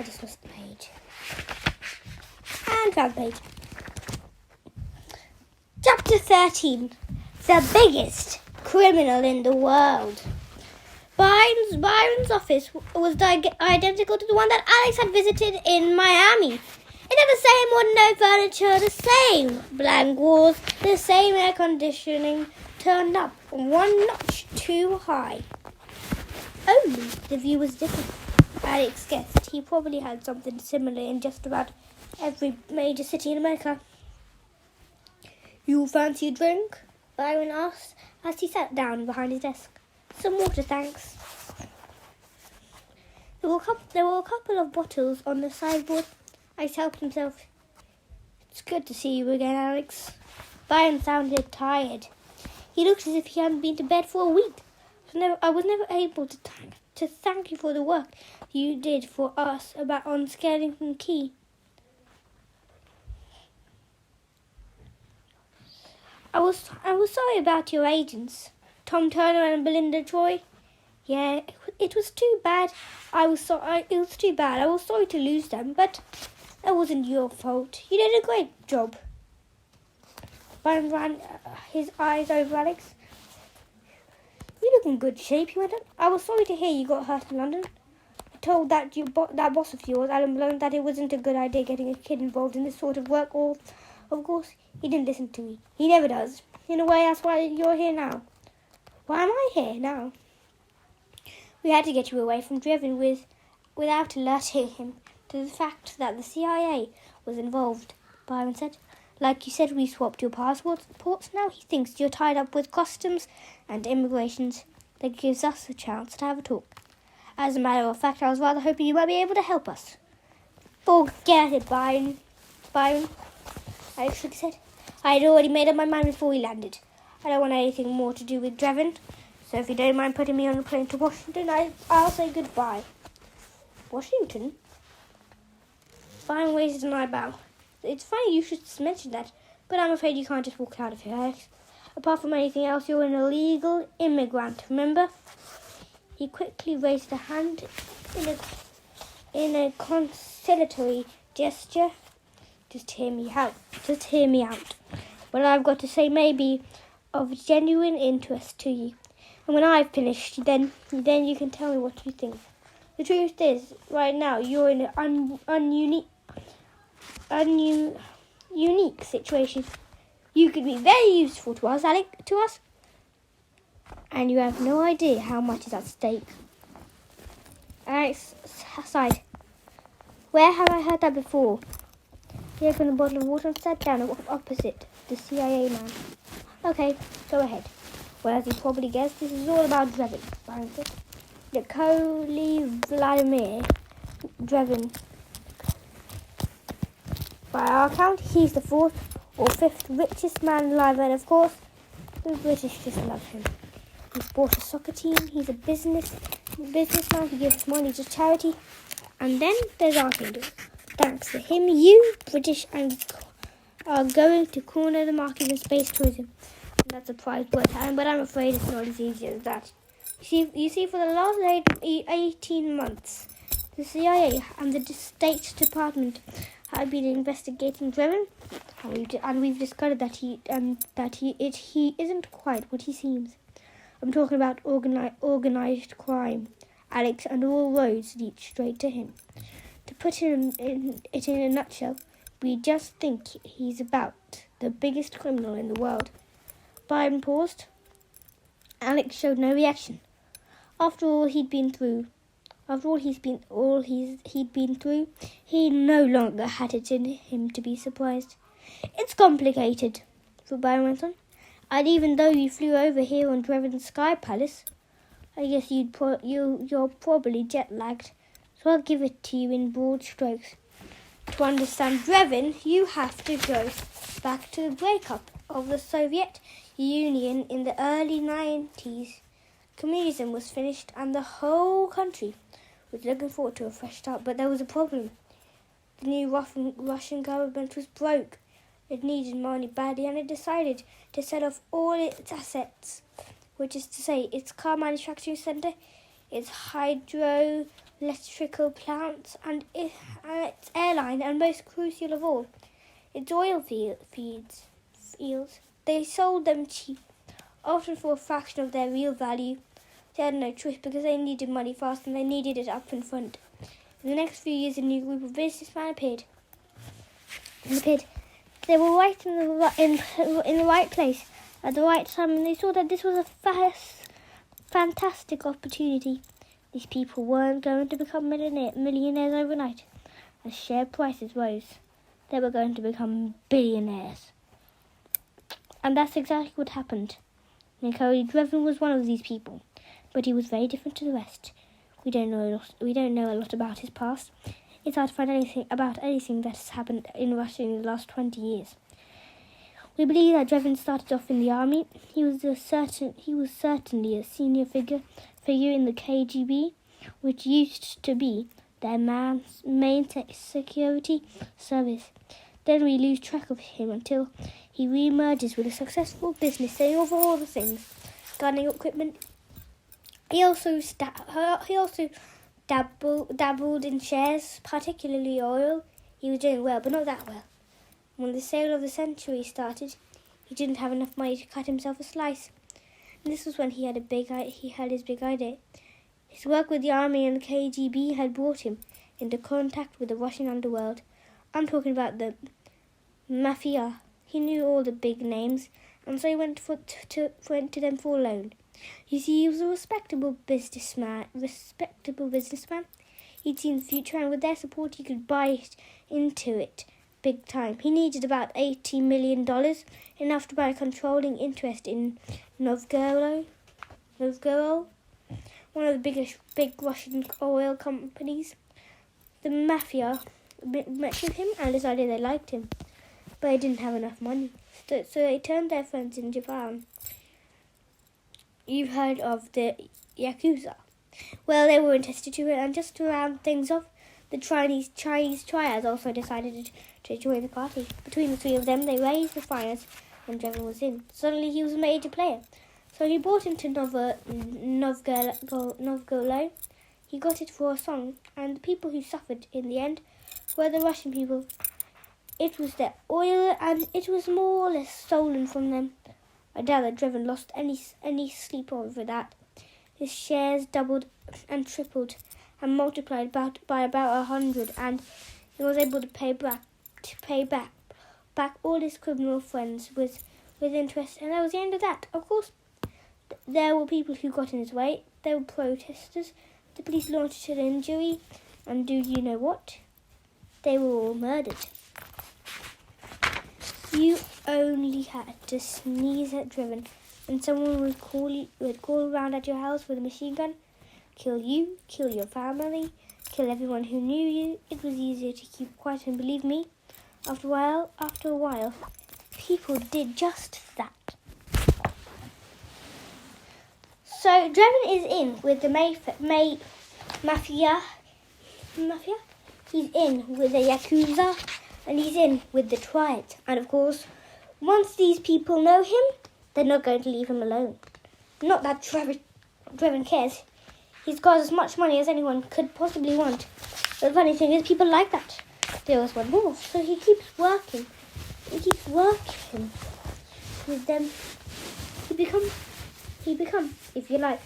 just lost the page. And found the page. Chapter 13. The biggest criminal in the world. Byron's office was identical to the one that Alex had visited in Miami. It had the same ordinary furniture, the same blank walls, the same air conditioning turned up one notch too high. Only the view was different. Alex guessed he probably had something similar in just about every major city in America. "You fancy a drink?" Byron asked as he sat down behind his desk. "Some water, thanks." There were a couple of bottles on the sideboard. Alex helped himself. "It's good to see you again, Alex." Byron sounded tired. He looked as if he hadn't been to bed for a week. I was never able to thank you for the work you did for us on Skellington Key. I was sorry about your agents, Tom Turner and Belinda Troy. Yeah, it was too bad. It was too bad. I was sorry to lose them, but that wasn't your fault. You did a great job. Byron ran his eyes over Alex. "You look in good shape," he went on. "I was sorry to hear you got hurt in London. I told that boss of yours, Alan Malone, that it wasn't a good idea getting a kid involved in this sort of work. Or, of course, he didn't listen to me. He never does. In a way, that's why you're here now." "Why am I here now?" "We had to get you away from Driven without alerting him to the fact that the CIA was involved," Byron said. "Like you said, we swapped your passports. Now he thinks you're tied up with customs and immigrations. That gives us a chance to have a talk. As a matter of fact, I was rather hoping you might be able to help us." "Forget it, Byron," Alex said. "I had already made up my mind before we landed. I don't want anything more to do with Driven. So if you don't mind putting me on a plane to Washington, I'll say goodbye." "Washington?" Byron raised an eyebrow. "It's funny you should mention that, but I'm afraid you can't just walk out of here, Alex. Apart from anything else, you're an illegal immigrant, remember?" He quickly raised a hand in a conciliatory gesture. Just hear me out. What I've got to say may be of genuine interest to you. And when I've finished, then you can tell me what you think. The truth is, right now, you're in an unique situation. You could be very useful to us, Alex, and you have no idea how much is at stake." Alex sighed. "Where have I heard that before?" He opened a bottle of water and sat down opposite the CIA man. "Okay, go ahead." "Well, as you probably guessed, this is all about Driven," Byron said. "Nikolai Vladimir Driven. By our count, he's the 4th or 5th richest man alive, and of course, the British just love him. He's bought a soccer team, he's a businessman, he gives money to charity, and then there's our kingdom. Thanks to him, you British are going to corner the market in space tourism. And that's a prize worth having, but I'm afraid it's not as easy as that. You see, for the last 18 months, the CIA and the State Department have been investigating Driven, and we've discovered that he isn't quite what he seems. I'm talking about organized crime, Alex, and all roads lead straight to him. To put it in a nutshell, we just think he's about the biggest criminal in the world." Byron paused. Alex showed no reaction. After all he'd been through, he no longer had it in him to be surprised. "It's complicated," Byron went on. "And even though you flew over here on Driven's Sky Palace, I guess you're probably jet-lagged. So I'll give it to you in broad strokes. To understand Driven, you have to go back to the breakup of the Soviet Union in the early 90s. Communism was finished and the whole country was looking forward to a fresh start. But there was a problem. The new Russian government was broke. It needed money badly, and it decided to sell off all its assets, which is to say its car manufacturing center, its hydroelectrical plants, and its airline, and most crucial of all, its oil fields. They sold them cheap, often for a fraction of their real value. They had no choice because they needed money fast and they needed it up in front. In the next few years, a new group of businessmen appeared. They were right in the right place at the right time, and they saw that this was a fantastic opportunity. These people weren't going to become millionaires overnight. As share prices rose, they were going to become billionaires. And that's exactly what happened. Cody Drevin was one of these people, but he was very different to the rest. We don't know a lot about his past. It's hard to find anything that has happened in Russia in the last 20 years. We believe that Drevin started off in the army. He was certainly a senior figure in the KGB, which used to be their main security service. Then we lose track of him until he re-emerges with a successful business selling over all the things, gardening equipment. He also dabbled in shares, particularly oil. He was doing well, but not that well. When the sale of the century started, he didn't have enough money to cut himself a slice. And this was when he had his big idea. His work with the army and the KGB had brought him into contact with the Russian underworld. I'm talking about the mafia. He knew all the big names, and so he went to them for a loan. You see, he was a respectable businessman. He'd seen the future, and with their support, he could buy into it big time. He needed about $80 million, enough to buy a controlling interest in Novgorod, one of the big Russian oil companies. The mafia met with him and decided they liked him, but they didn't have enough money, so they turned their friends in Japan. You've heard of the Yakuza. Well, they were interested too, and just to round things off, the Chinese triads also decided to join the party. Between the three of them, they raised the finance, and Drevin was in. Suddenly, he was a major player. So he bought into Novgorod. He got it for a song, and the people who suffered in the end were the Russian people. It was their oil, and it was more or less stolen from them. I doubt that Drevin lost any sleep over that. His shares doubled and tripled and multiplied by about 100, and he was able to pay back all his criminal friends with interest, and that was the end of that. Of course, there were people who got in his way. There were protesters. The police launched an injury, and do you know what? They were all murdered. You only had to sneeze at Drevin, and someone would call around at your house with a machine gun, kill you, kill your family, kill everyone who knew you. It was easier to keep quiet, and believe me, after a while, people did just that. So Drevin is in with the mafia. He's in with the Yakuza, and he's in with the triads. And of course, once these people know him, they're not going to leave him alone. Not that Drevin cares. He's got as much money as anyone could possibly want. But the funny thing is, people like that. They always want more. So he keeps working. With them. He become, if you like,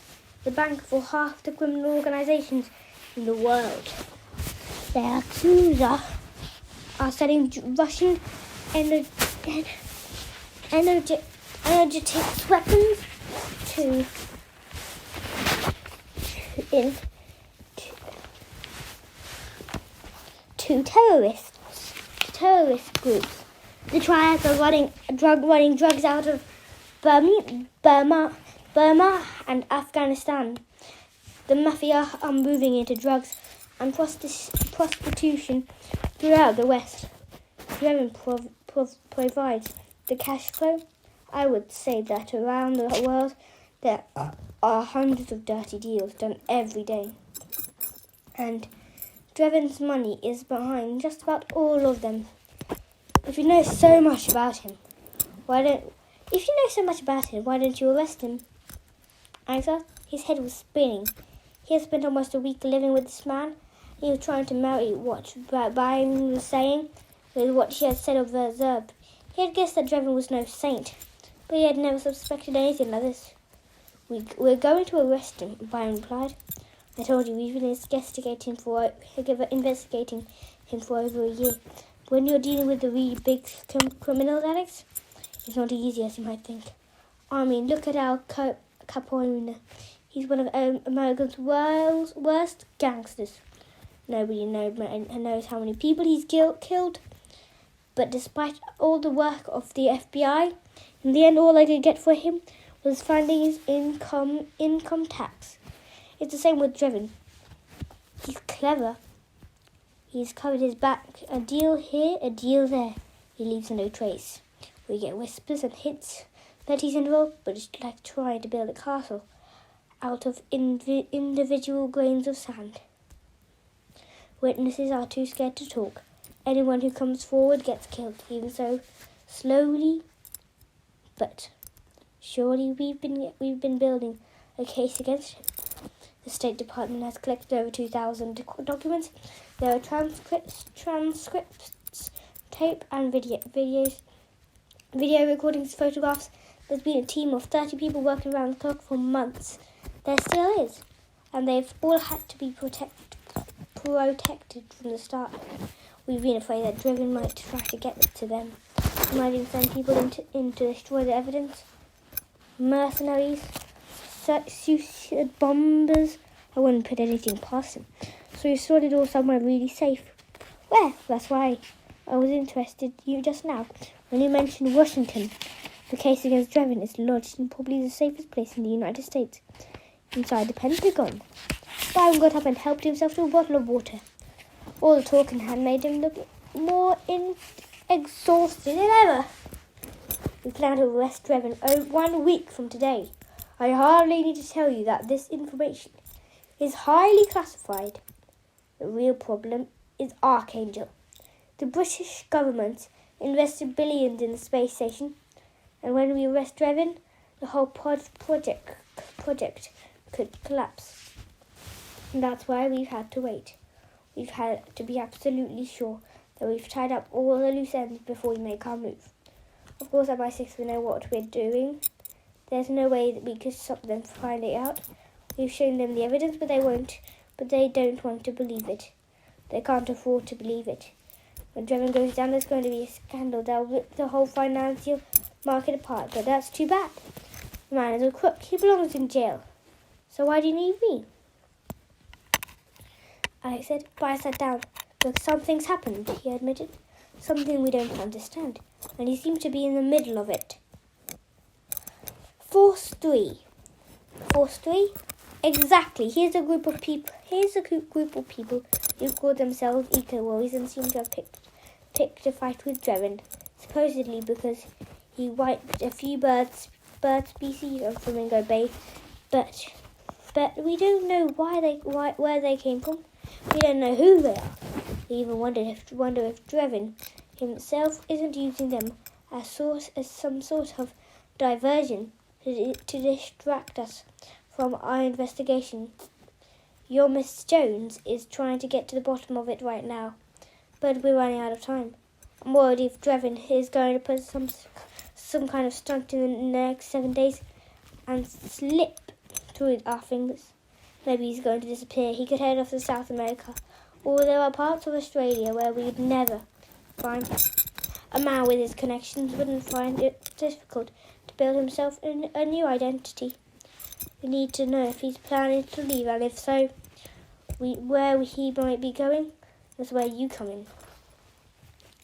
the bank for half the criminal organizations in the world. The Yakuza are selling Russian energetic weapons to terrorist groups. The triads are running drugs out of Burma and Afghanistan. The mafia are moving into drugs and prostitution throughout the West. Drevin provides the cash flow. I would say that around the world there are hundreds of dirty deals done every day. And Drevin's money is behind just about all of them. If you know so much about him, why don't you arrest him? Answer: his head was spinning. He had spent almost a week living with this man. He was trying to marry what Byron was saying with what she had said of Reserve. He had guessed that Drevin was no saint, but he had never suspected anything like this. We're going to arrest him, Byron replied. I told you, we've been investigating him for over a year. When you're dealing with the really big criminals, Alex, it's not easy as you might think. I mean, look at Al Capone. He's one of America's worst gangsters. Nobody knows how many people he's killed. But despite all the work of the FBI, in the end all I could get for him was finding his income tax. It's the same with Drevin. He's clever. He's covered his back. A deal here, a deal there. He leaves no trace. We get whispers and hints that he's involved, but it's like trying to build a castle out of individual grains of sand. Witnesses are too scared to talk. Anyone who comes forward gets killed, even so slowly but surely we've been building a case against him. The State Department has collected over 2,000 documents. There are transcripts, tape and video recordings, photographs. There's been a team of 30 people working around the clock for months. There still is. And they've all had to be protected from the start. We've been afraid that Drevin might try to get to them. He might even send people in to destroy the evidence. Mercenaries, suicide bombers. I wouldn't put anything past him. So he stored it all somewhere really safe. Well, that's why I was interested you just now. When you mentioned Washington, the case against Drevin is lodged in probably the safest place in the United States, inside the Pentagon. Byron got up and helped himself to a bottle of water. All the talking had made him look more exhausted than ever. We plan to arrest Drevin 1 week from today. I hardly need to tell you that this information is highly classified. The real problem is Archangel. The British government invested billions in the space station, and when we arrest Drevin, the whole project could collapse. And that's why we've had to wait. We've had to be absolutely sure that we've tied up all the loose ends before we make our move. Of course, MI6 will know what we're doing. There's no way that we could stop them from finding it out. We've shown them the evidence, but they don't want to believe it. They can't afford to believe it. When Drevin goes down, there's going to be a scandal. They'll rip the whole financial market apart, but that's too bad. The man is a crook. He belongs in jail. So why do you need me? Alex said. Byron sat down. Look, something's happened, he admitted. Something we don't understand. And he seemed to be in the middle of it. Force 3. Force 3? Exactly. Here's a group of people who call themselves eco-warriors and seem to have picked a fight with Drevin, supposedly because he wiped a few bird species on Flamingo Bay, but we don't know where they came from. We don't know who they are. We even wonder if Drevin himself isn't using them as some sort of diversion to distract us from our investigation. Your Miss Jones is trying to get to the bottom of it right now, but we're running out of time. I'm worried if Drevin is going to put some kind of stunt in the next 7 days and slip through our fingers. Maybe he's going to disappear. He could head off to South America, or there are parts of Australia where we'd never find him. A man with his connections wouldn't find it difficult to build himself a new identity. We need to know if he's planning to leave, and if so, where he might be going. That's where you come in.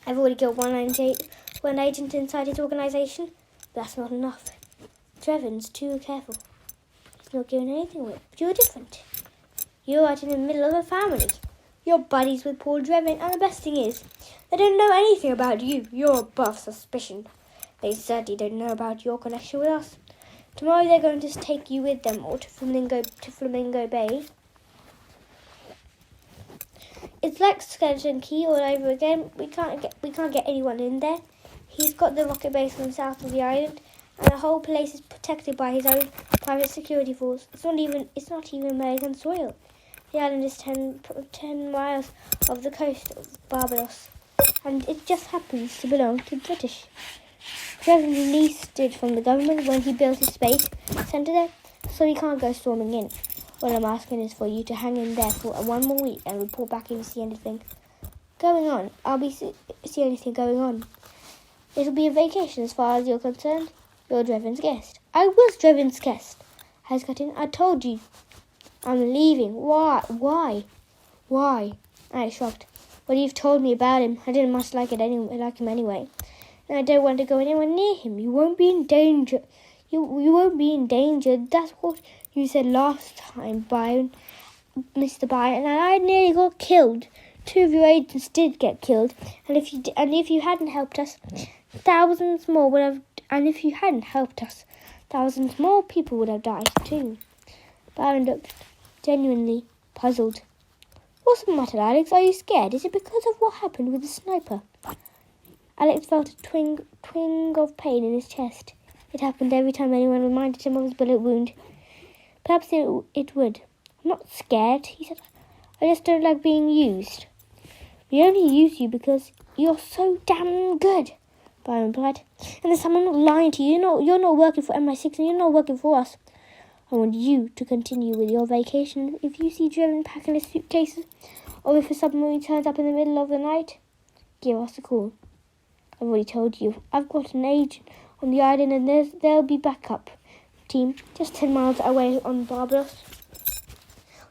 I've already got one agent inside his organisation. That's not enough. Drevin's too careful. He's not giving anything away. But you're different. You're right in the middle of a family. You're buddies with Paul Drevin, and the best thing is, they don't know anything about you. You're above suspicion. They certainly don't know about your connection with us. Tomorrow they're going to take you with them or to Flamingo Bay. It's like Skeleton Key all over again. We can't get anyone in there. He's got the rocket base on the south of the island, and the whole place is protected by his own private security force. It's not even American soil. The island is 10 miles off the coast of Barbados, and it just happens to belong to the British. Trevor released it from the government when he built his space centre there, so he can't go storming in. All I'm asking is for you to hang in there for 1 more week and report back if you see anything going on. See anything going on. It'll be a vacation as far as you're concerned. You're Drevin's guest. I was Drevin's guest. Has cut in. I told you. I'm leaving. Why? I shrugged. Well, you've told me about him. I didn't much like him anyway. And I don't want to go anywhere near him. You won't be in danger. You won't be in danger. That's what you said last time, Byron, Mr. Byron. And I nearly got killed. 2 of your agents did get killed. And if you hadn't helped us, thousands more would have. And if you hadn't helped us, thousands more people would have died too. Byron looked genuinely puzzled. What's the matter, Alex? Are you scared? Is it because of what happened with the sniper? Alex felt a twinge of pain in his chest. It happened every time anyone reminded him of his bullet wound. Perhaps it would. I'm not scared, he said. I just don't like being used. We only use you because you're so damn good, Byron replied. And this time I'm not lying to you. You're not working for MI6 and you're not working for us. I want you to continue with your vacation. If you see Drevin packing his suitcases, or if a submarine turns up in the middle of the night, give us a call. I've already told you. I've got an agent on the island and there'll be backup team just 10 miles away on Barbados.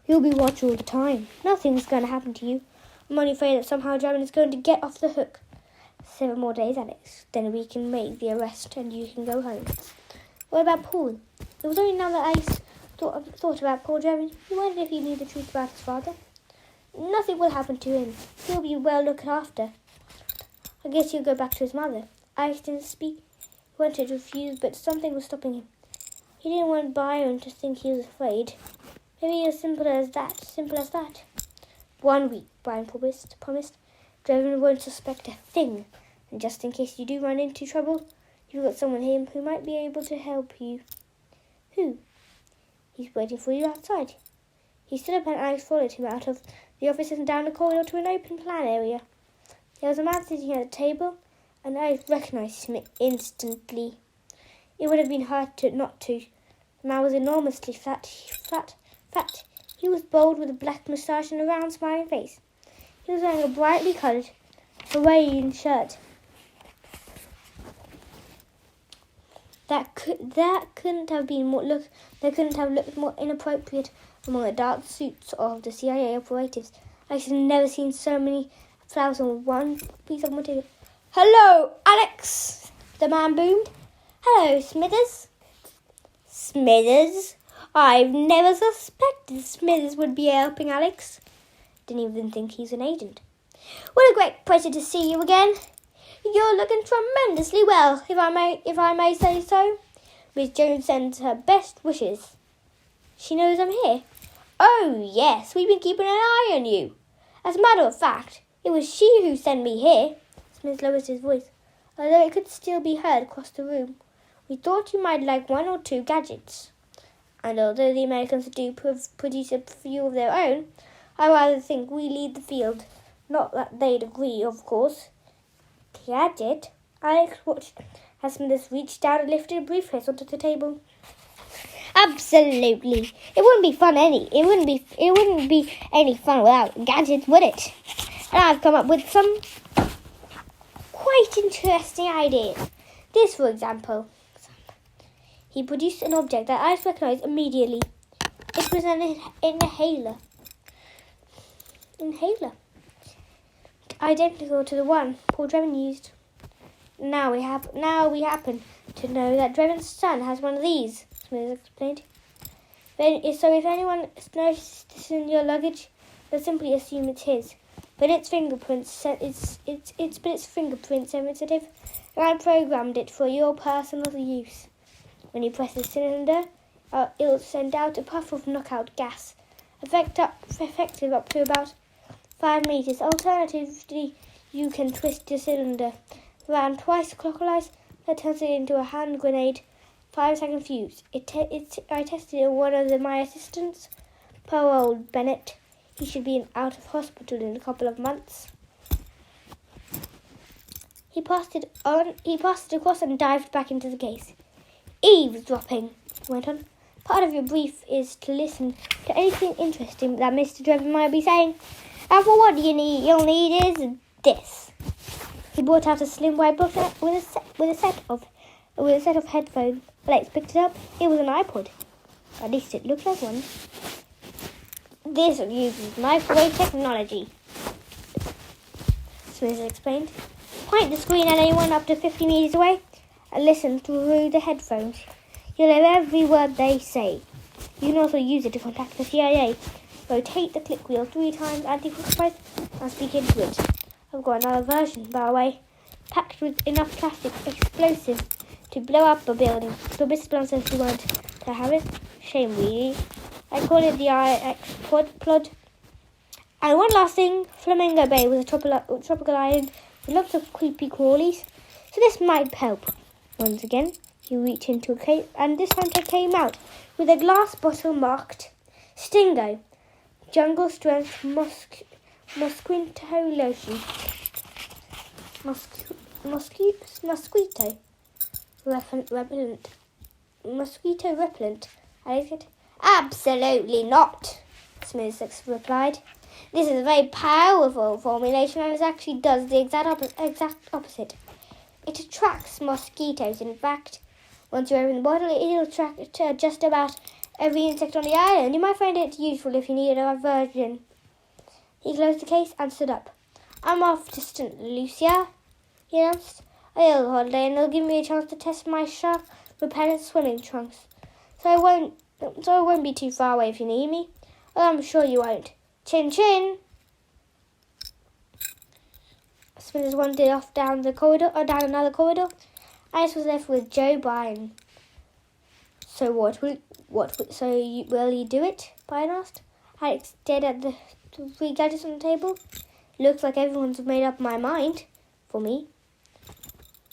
You'll be watched all the time. Nothing's going to happen to you. I'm only afraid that somehow Drevin is going to get off the hook. 7 more days, Alex. Then we can make the arrest and you can go home. What about Paul? It was only now that I thought about Paul Drevin. He wondered if he knew the truth about his father. Nothing will happen to him. He'll be well looked after. I guess he'll go back to his mother. Alex didn't speak. He wanted to refuse, but something was stopping him. He didn't want Byron to think he was afraid. Maybe as simple as that. 1 week, Byron promised. Drevin won't suspect a thing. And just in case you do run into trouble, you've got someone here who might be able to help you. Who? He's waiting for you outside. He stood up and Alex followed him out of the office and down the corridor to an open plan area. There was a man sitting at a table, and Alex recognised him instantly. It would have been hard not to. The man was enormously fat. He was bald with a black moustache and a round smiling face. He was wearing a brightly coloured Hawaiian shirt. That couldn't have looked more inappropriate among the dark suits of the CIA operatives. Alex had never seen so many flowers on one piece of material. "Hello, Alex!" the man boomed. "Hello, Smithers." "Smithers? I've never suspected Smithers would be helping Alex. Didn't even think he's an agent. What a great pleasure to see you again. You're looking tremendously well, if I may say so. Miss Jones sends her best wishes. She knows I'm here. Oh, yes, we've been keeping an eye on you. As a matter of fact, it was she who sent me here." Smith lowered his voice, although it could still be heard across the room. "We thought you might like 1 or 2 gadgets. And although the Americans do produce a few of their own, I rather think we lead the field. Not that they'd agree, of course." "Gadget?" Alex watched as Smithers reached down and lifted a briefcase onto the table. "Absolutely. It wouldn't be any fun without gadgets, would it? And I've come up with some quite interesting ideas. This, for example." He produced an object that Alex recognised immediately. It was an inhaler. Identical to the one Paul Drevin used. Now we happen to know that Drevin's son has one of these," Smithers explained. "So if anyone notices this in your luggage, they'll simply assume it's his. But it's fingerprint sensitive, and I programmed it for your personal use. When you press the cylinder, it'll send out a puff of knockout gas, effective up to about 5 meters. Alternatively, you can twist the cylinder around twice clockwise. That turns it into a hand grenade 5-second fuse. I tested it on one of my assistants. Poor old Bennett. He should be out of hospital in a couple of months. He passed it across and dived back into the case. Eavesdropping, he went on. Part of your brief is to listen to anything interesting that Mr. Drebin might be saying. And for what you'll need is this. He brought out a slim white booklet with a set of headphones. Alex picked it up. It was an iPod. At least it looked like one. This uses microwave technology, Smith explained. Point the screen at anyone up to 50 meters away and listen through the headphones. You'll hear every word they say. You can also use it to contact the CIA. Rotate the click wheel 3 times anti-clockwise and speak into it. I've got another version, by the way, packed with enough plastic explosives to blow up a building. So Mr. Blunt says he won't to have it. Shame, really. I call it the IX plod. And one last thing, Flamingo Bay was a tropical island with lots of creepy crawlies. So this might help. Once again, he reached into a cave, and this hunter came out with a glass bottle marked Stingo, Jungle Strength Mosquito Lotion. Mosquito repellent. Mosquito repellent. I said, absolutely not, Smith replied. This is a very powerful formulation and it actually does the exact opposite. It attracts mosquitoes. In fact, once you open the bottle, it'll attract just about every insect on the island. You might find it useful if you need a diversion. He closed the case and stood up. I'm off to St. Lucia, he announced. A little holiday, and they'll give me a chance to test my shark repellent swimming trunks. So I won't be too far away if you need me. Oh, I'm sure you won't. Chin chin. Smithers wandered off down another corridor. Alice was left with Joe Byrne. So will you do it? Byrne asked. Alex stared at the 3 gadgets on the table. Looks like everyone's made up my mind for me.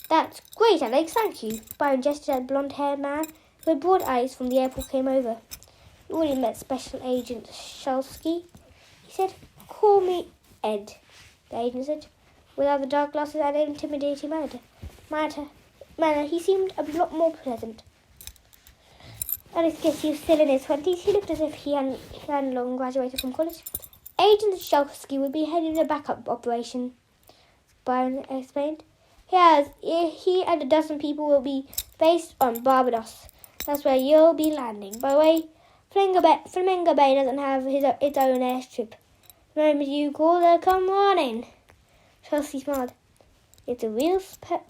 That's great, Alex, thank you. Byron gestured at the blonde-haired man who had brought Alex from the airport came over. You already met Special Agent Shulsky, he said. Call me Ed, the agent said, without the dark glasses and intimidating manner. He seemed a lot more pleasant. Alex guessed he was still in his 20s. He looked as if he hadn't long graduated from college. Agent Shulsky would be heading the backup operation, Byron explained. He and a dozen people will be based on Barbados. That's where you'll be landing. By the way, Flamingo Bay doesn't have its own airstrip. The moment you call, they'll come running. Chelsea smiled. It's a real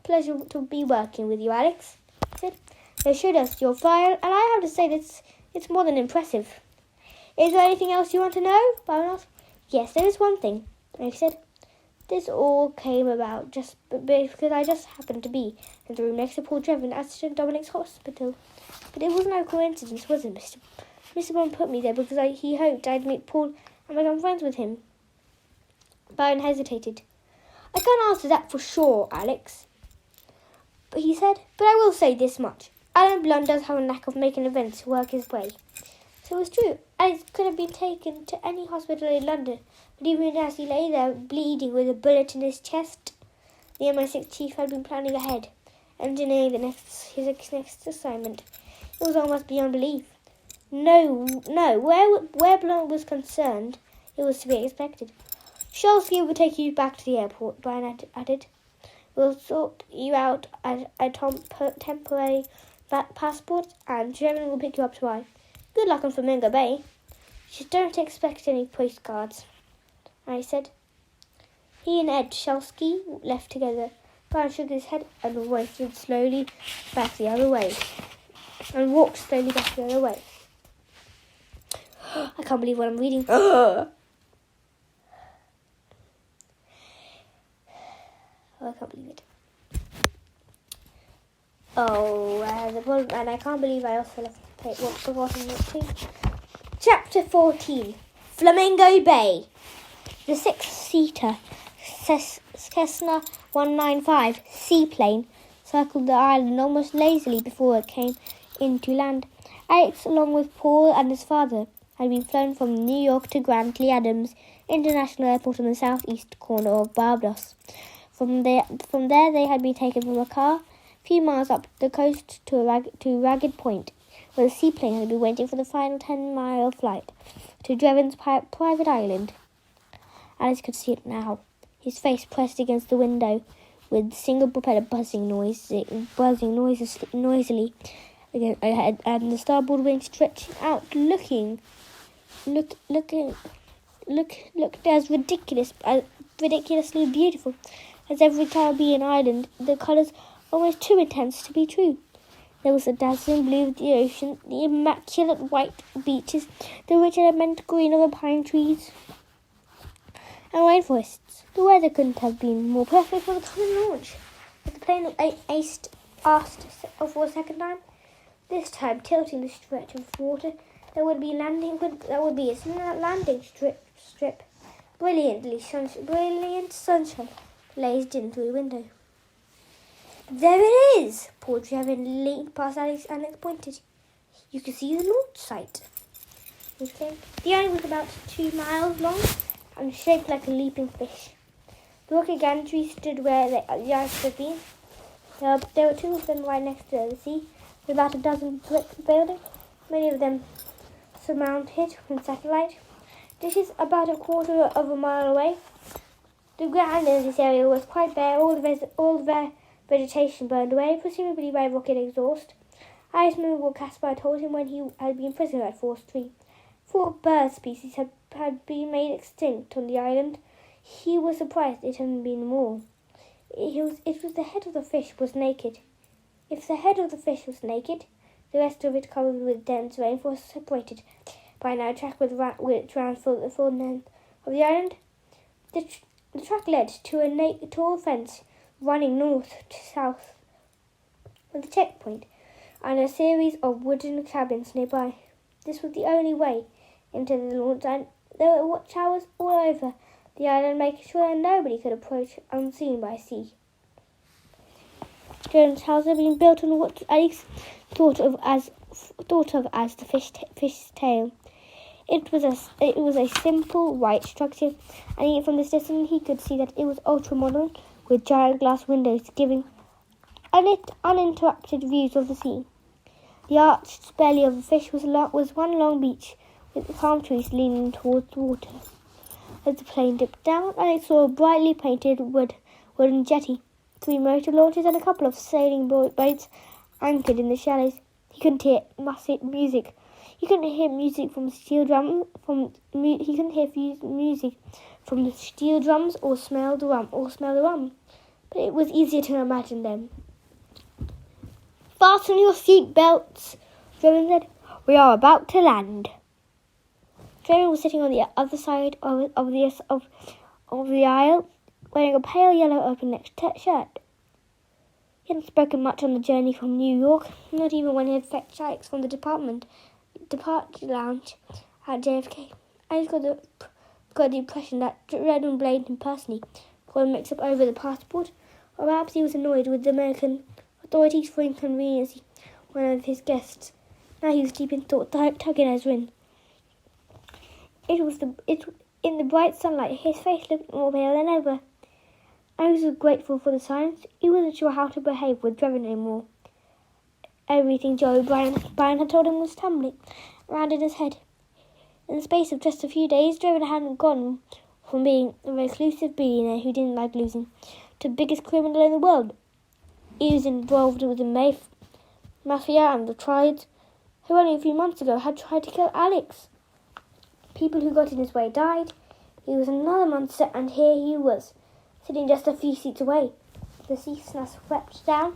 pleasure to be working with you, Alex, he said. They showed us your file, and I have to say that it's more than impressive. Is there anything else you want to know? Byron asked. Yes, there is one thing, Alex said. This all came about just because I just happened to be in the room next to Paul Drebin at St. Dominic's Hospital. But it was no coincidence, was it, Mr. Mr. Bond put me there because he hoped I'd meet Paul and become friends with him. Byron hesitated. I can't answer that for sure, Alex, but he said. But I will say this much. Alan Blunt does have a knack of making events work his way. So it was true. Alex could have been taken to any hospital in London, but even as he lay there bleeding with a bullet in his chest, the MI6 chief had been planning ahead, engineering his next assignment. It was almost beyond belief. No, where Blunt was concerned, it was to be expected. Shulsky will take you back to the airport, Brian added. We'll sort you out a temporary passport, and German will pick you up tomorrow. Good luck on Flamingo Bay. Just don't expect any postcards, I said. He and Ed Shulsky left together. Brian shook his head and walked slowly back the other way. I can't believe what I'm reading. Oh, I can't believe it. And I can't believe I also forgotten it too. Chapter 14. Flamingo Bay. The 6-seater Cessna 195 seaplane circled the island almost lazily before it came into land. Alex, along with Paul and his father, had been flown from New York to Grantley Adams International Airport on the southeast corner of Barbados. From there they had been taken from a car a few miles up the coast to Ragged Point, where the seaplane had been waiting for the final 10-mile flight to Drevon's private island. Alice could see it now, his face pressed against the window, with the single propeller buzzing noisily ahead, and the starboard wing stretching out, looked as ridiculously beautiful as every Caribbean island, the colours almost too intense to be true. There was the dazzling blue of the ocean, the immaculate white beaches, the rich element green of the pine trees and rainforests. The weather couldn't have been more perfect for the coming launch. As the plane asked for a second time, this time tilting the stretch of water, there would be its landing strip. Brilliant sunshine blazed in through the window. There it is! Poor Drevon leaned past Alex and pointed. You can see the launch site. Okay. The island was about 2 miles long and shaped like a leaping fish. The rocky gantry stood where the ice had been. There were 2 of them right next to the sea, with about a dozen brick buildings, many of them surmounted with satellite dishes about a quarter of a mile away. The ground in this area was quite bare, all the vegetation burned away, presumably by rocket exhaust. Alice remembered what Caspar told him when he had been prisoner at Force 3. 4 bird species had been made extinct on the island. He was surprised it hadn't been more. It was the head of the fish was naked. If the head of the fish was naked, the rest of it covered with dense rainforest, separated by now track which ran for the full length of the island. The track led to a tall fence running north to south, with a checkpoint and a series of wooden cabins nearby. This was the only way into the launch, and there were watchtowers all over the island, making sure that nobody could approach unseen by sea. Jones' house had been built on what Alex thought of as the fish's tail. It was a simple white structure, and even from this distance he could see that it was ultra modern, with giant glass windows giving uninterrupted views of the sea. The arched belly of the fish was one long beach, with palm trees leaning towards the water. As the plane dipped down, Alex saw a brightly painted wooden jetty, 3 motor launches, and a couple of sailing boats anchored in the shallows. He couldn't hear music. He couldn't hear music from steel drums. He couldn't hear music from the steel drums or smell the rum. But it was easier to imagine them. Fasten your seat belts, Drevon said. We are about to land. Drevon was sitting on the other side of the aisle, wearing a pale yellow open-necked shirt. He hadn't spoken much on the journey from New York, not even when he had fetched Alex from the departure lounge at JFK. Alex got the impression that Drevon blamed him personally for a mix-up over the passport, or perhaps he was annoyed with the American authorities for inconveniencing one of his guests. Now he was deep in thought, tugging at his ring. In the bright sunlight, his face looked more pale than ever. Alex was grateful for the silence. He wasn't sure how to behave with Drevon anymore. Everything Joe Bryan had told him was tumbling around in his head. In the space of just a few days, Drevon hadn't gone from being a reclusive billionaire who didn't like losing to the biggest criminal in the world. He was involved with the mafia and the Triads, who only a few months ago had tried to kill Alex. People who got in his way died. He was another monster, and here he was, sitting just a few seats away. The sea swept down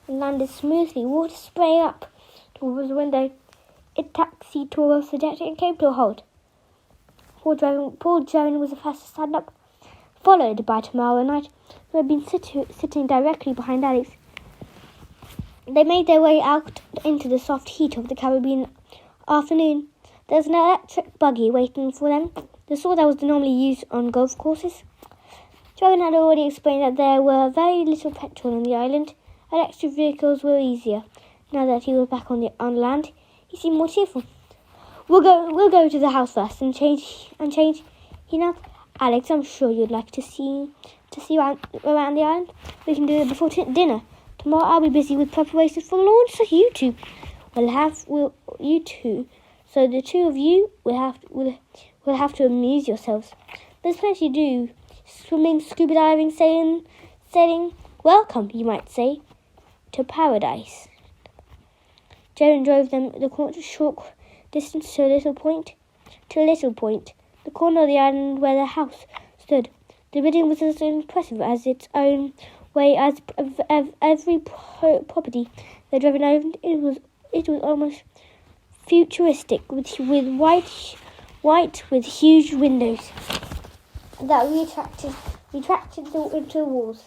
and landed smoothly, water spraying up towards the window. It taxied towards the deck and came to a halt. Paul Drevon was the first to stand up, followed by Tomorrow Night, who had been sitting directly behind Alex. They made their way out into the soft heat of the Caribbean afternoon. There was an electric buggy waiting for them, the sort that was normally used on golf courses. Drevon had already explained that there were very little petrol on the island. Electric vehicles were easier, Now that he was back on land, he seemed more cheerful. We'll go to the house first and change. He announced. Alex, I'm sure you'd like to see around the island. We can do it before dinner. Tomorrow I'll be busy with preparations for the launch, so you two So the two of you will have to amuse yourselves. There's plenty to do: swimming, scuba diving, sailing. Welcome, you might say, to paradise. Joan drove them the short distance to a little point, the corner of the island where the house stood. The building was as impressive as its own way as every property they'd driven over. It was almost futuristic, with white with huge windows that retracted into the walls,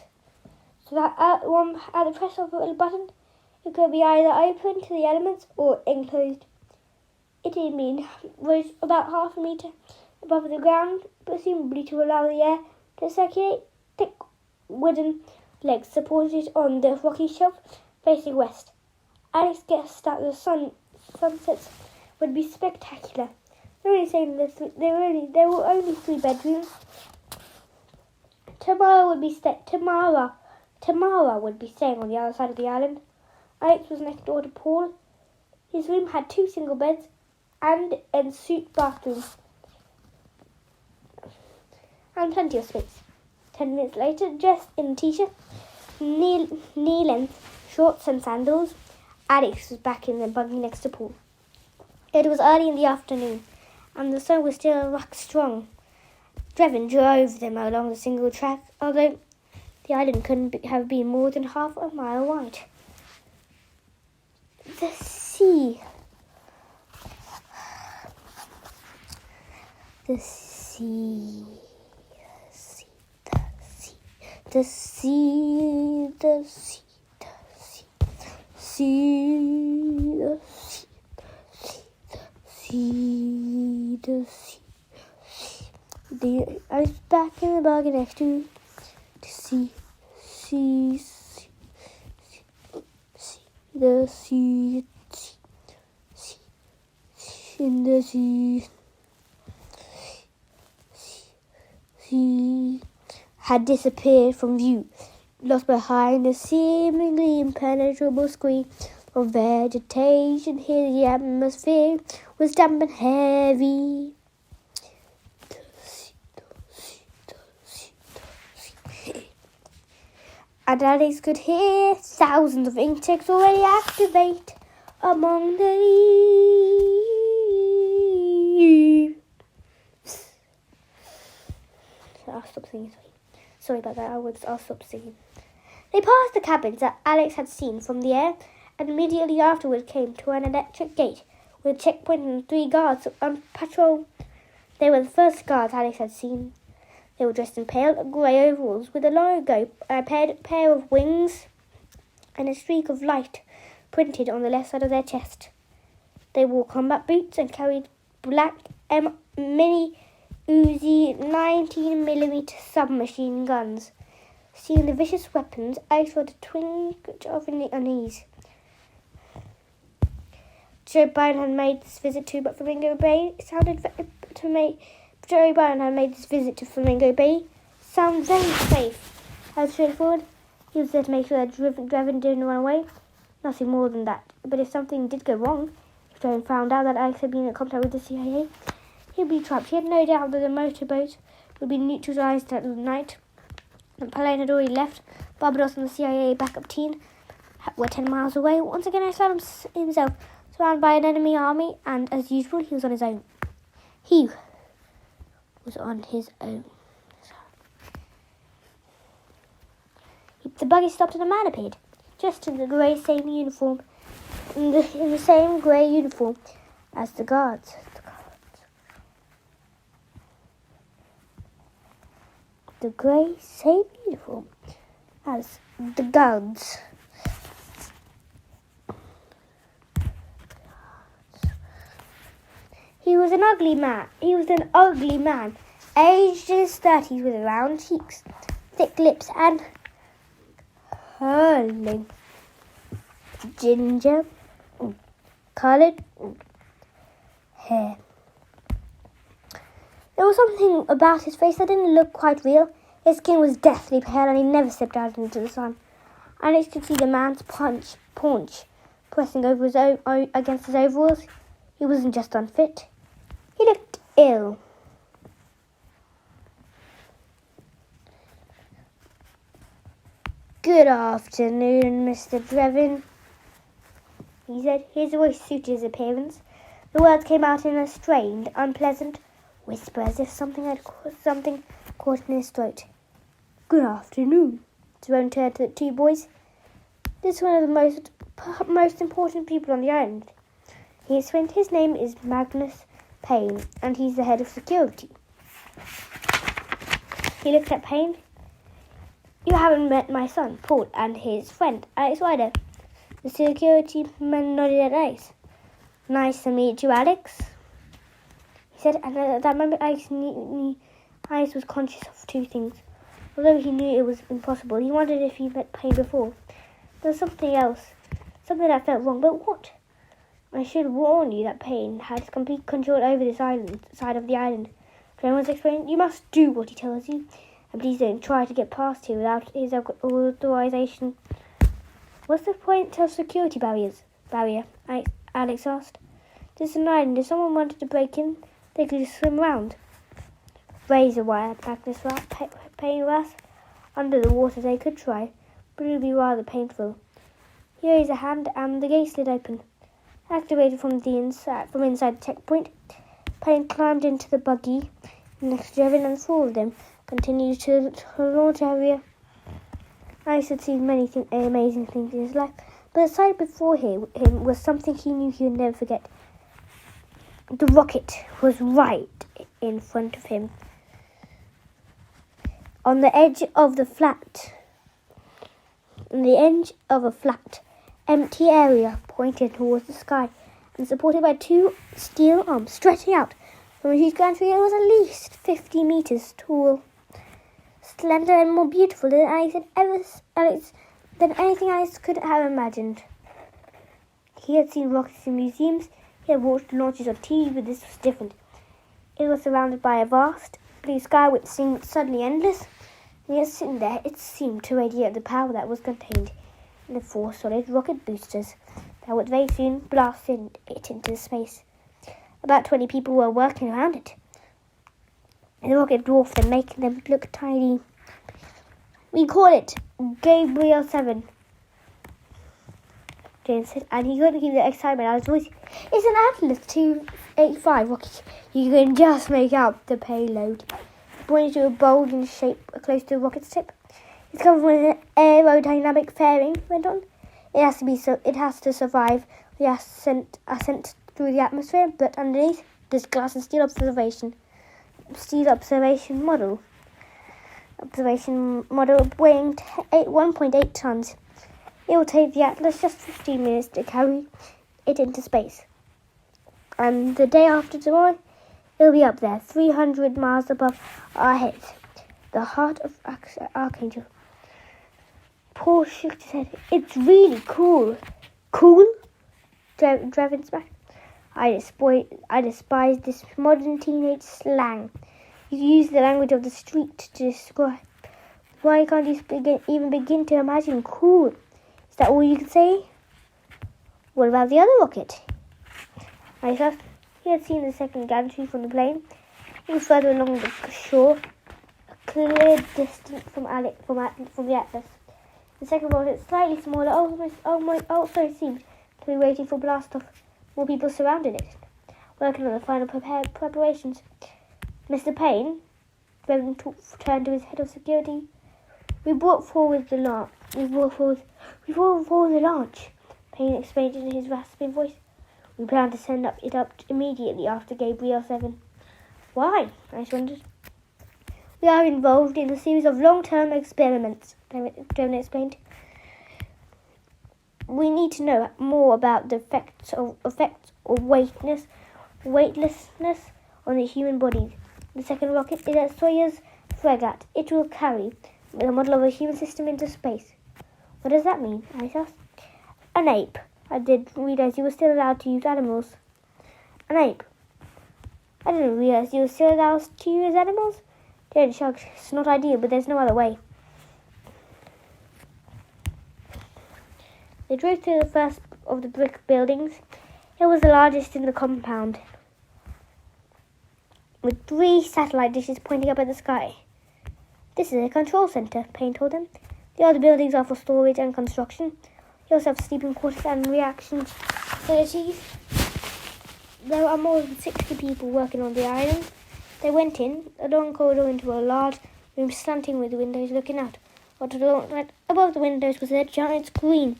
so that at the press of a little button, it could be either open to the elements or enclosed. It rose about half a metre above the ground, presumably to allow the air to circulate. Thick wooden legs supported on the rocky shelf facing west. Alex guessed that the sunsets would be spectacular. There were only 3 bedrooms. Tamara would be staying on the other side of the island. Alex was next door to Paul. His room had 2 single beds and en suite bathrooms, and plenty of space. 10 minutes later, dressed in a t-shirt, knee-length shorts and sandals, Alex was back in the buggy next to Paul. It was early in the afternoon, and the sun was still rock strong. Drevin drove them along the single track, although the island couldn't have been more than half a mile wide. The sea. The sea. The sea, the sea, the sea, the sea, the sea. I was back in the buggy next to sea, the sea, in the sea, had disappeared from view, lost behind a seemingly impenetrable screen of vegetation. Here the atmosphere was damp and heavy. And Alex could hear thousands of insects already activate among the leaves. I'll stop singing. Sorry about that. I'll stop singing. They passed the cabins that Alex had seen from the air, and immediately afterward came to an electric gate with a checkpoint and 3 guards on patrol. They were the first guards Alex had seen. They were dressed in pale grey overalls with a logo, a pair of wings, and a streak of light printed on the left side of their chest. They wore combat boots and carried black mini Uzi 19mm submachine guns. Seeing the vicious weapons, Alex felt a twinge of unease. Joe Biden had made this visit to Flamingo Bay. Joe Biden had made this visit to Flamingo Bay sound very safe. As straightforward, he was there to make sure that Drevin didn't run away. Nothing more than that. But if something did go wrong, if Drevin found out that Alex had been in contact with the CIA, he'd be trapped. He had no doubt that the motorboat would be neutralized that night. The plane had already left. Barbados and the CIA backup team were 10 miles away. Once again, I found himself surrounded by an enemy army, and as usual, he was on his own. He was on his own. The buggy stopped and a man appeared, dressed in the same uniform, in the same grey uniform as the guards. The grey same uniform as the guards. He was an ugly man, aged in his 30s, with round cheeks, thick lips, and curling ginger, coloured hair. There was something about his face that didn't look quite real. His skin was deathly pale and he never stepped out into the sun. Alex could see the man's paunch pressing over against his overalls. He wasn't just unfit. He looked ill. "Good afternoon, Mr. Drevin," he said. His voice suited his appearance. The words came out in a strained, unpleasant whisper, as if something caught in his throat. "Good afternoon." Jerome turned to the two boys. "This is one of the most important people on the island," he explained. "His name is Magnus Payne, and he's the head of security." He looked at Payne. "You haven't met my son, Paul, and his friend, Alex Ryder." The security man nodded at Alex. "Nice to meet you, Alex," he said, and at that moment Alex was conscious of two things. Although he knew it was impossible, he wondered if he met Payne before. There was something else, something that felt wrong, but what? "I should warn you that Payne has complete control over this side of the island," Clemens explained. "You must do what he tells you, and please don't try to get past here without his authorization." "What's the point of security barrier?" Alex asked. "This is an island. If someone wanted to break in, they could just swim around." "Razor wire," Magnus Payne rasped. "Under the water they could try, but it would be rather painful." He raised a hand and the gate slid open. Activated from inside the checkpoint, Payne climbed into the buggy next to Drevin and four of them continued to the launch area. Alex had seen many amazing things in his life, but the sight before him was something he knew he would never forget. The rocket was right in front of him. On the edge of a flat, empty area pointed towards the sky and supported by two steel arms stretching out from whose gantry it was at least 50 meters tall. Slender and more beautiful than anything Alex could have imagined. He had seen rockets in museums, he had watched launches on TV, but this was different. It was surrounded by a vast blue sky which seemed suddenly endless, and yet sitting there it seemed to radiate the power that was contained in the four solid rocket boosters that would very soon blast it into space. About 20 people were working around it. The rocket dwarfed them, making them look tiny. "We call it Gabriel 7, James said, and he couldn't keep the excitement out of his voice. "It's an Atlas 285 rocket. You can just make out the payload." He pointed to a bulging shape close to the rocket's tip. "It's covered with an aerodynamic fairing," went on. It has to survive the ascent through the atmosphere, but underneath there's glass and steel observation model weighing 1.8 tons. It will take the Atlas just 15 minutes to carry it into space. And the day after tomorrow, it'll be up there, 300 miles above our heads, the heart of Archangel. Paul shook his head. "It's really cool." "Cool?" Drevin smacked. I despise this modern teenage slang. You use the language of the street to describe. Why can't you even begin to imagine cool? Is that all you can say? What about the other rocket? I thought he had seen the second gantry from the plane. It was further along the shore, a clear distance from the Atlas. The second rocket, slightly smaller, also seemed to be waiting for blast-off. More people surrounded it, working on the final preparations. "Mr. Payne," Brevin turned to his head of security. We brought forward the launch," Payne explained in his rasping voice. "We plan to send it up immediately after Gabriel 7. "Why?" I wondered. "We are involved in a series of long-term experiments," Drevin explained. "We need to know more about the effects of weightlessness on the human body. The second rocket is a Soyuz frigate. It will carry the model of a human system into space." "What does that mean?" I asked. An ape. I didn't realise you were still allowed to use animals. An ape. I didn't realise you were still allowed to use animals. Don't shrug. It's not ideal, but there's no other way. They drove to the first of the brick buildings. It was the largest in the compound, with 3 satellite dishes pointing up at the sky. This is a control centre, Payne told them. The other buildings are for storage and construction. You also have sleeping quarters and reaction facilities. There are more than 60 people working on the island. They went in a long corridor into a large room slanting with windows looking out. Above the windows was a giant screen,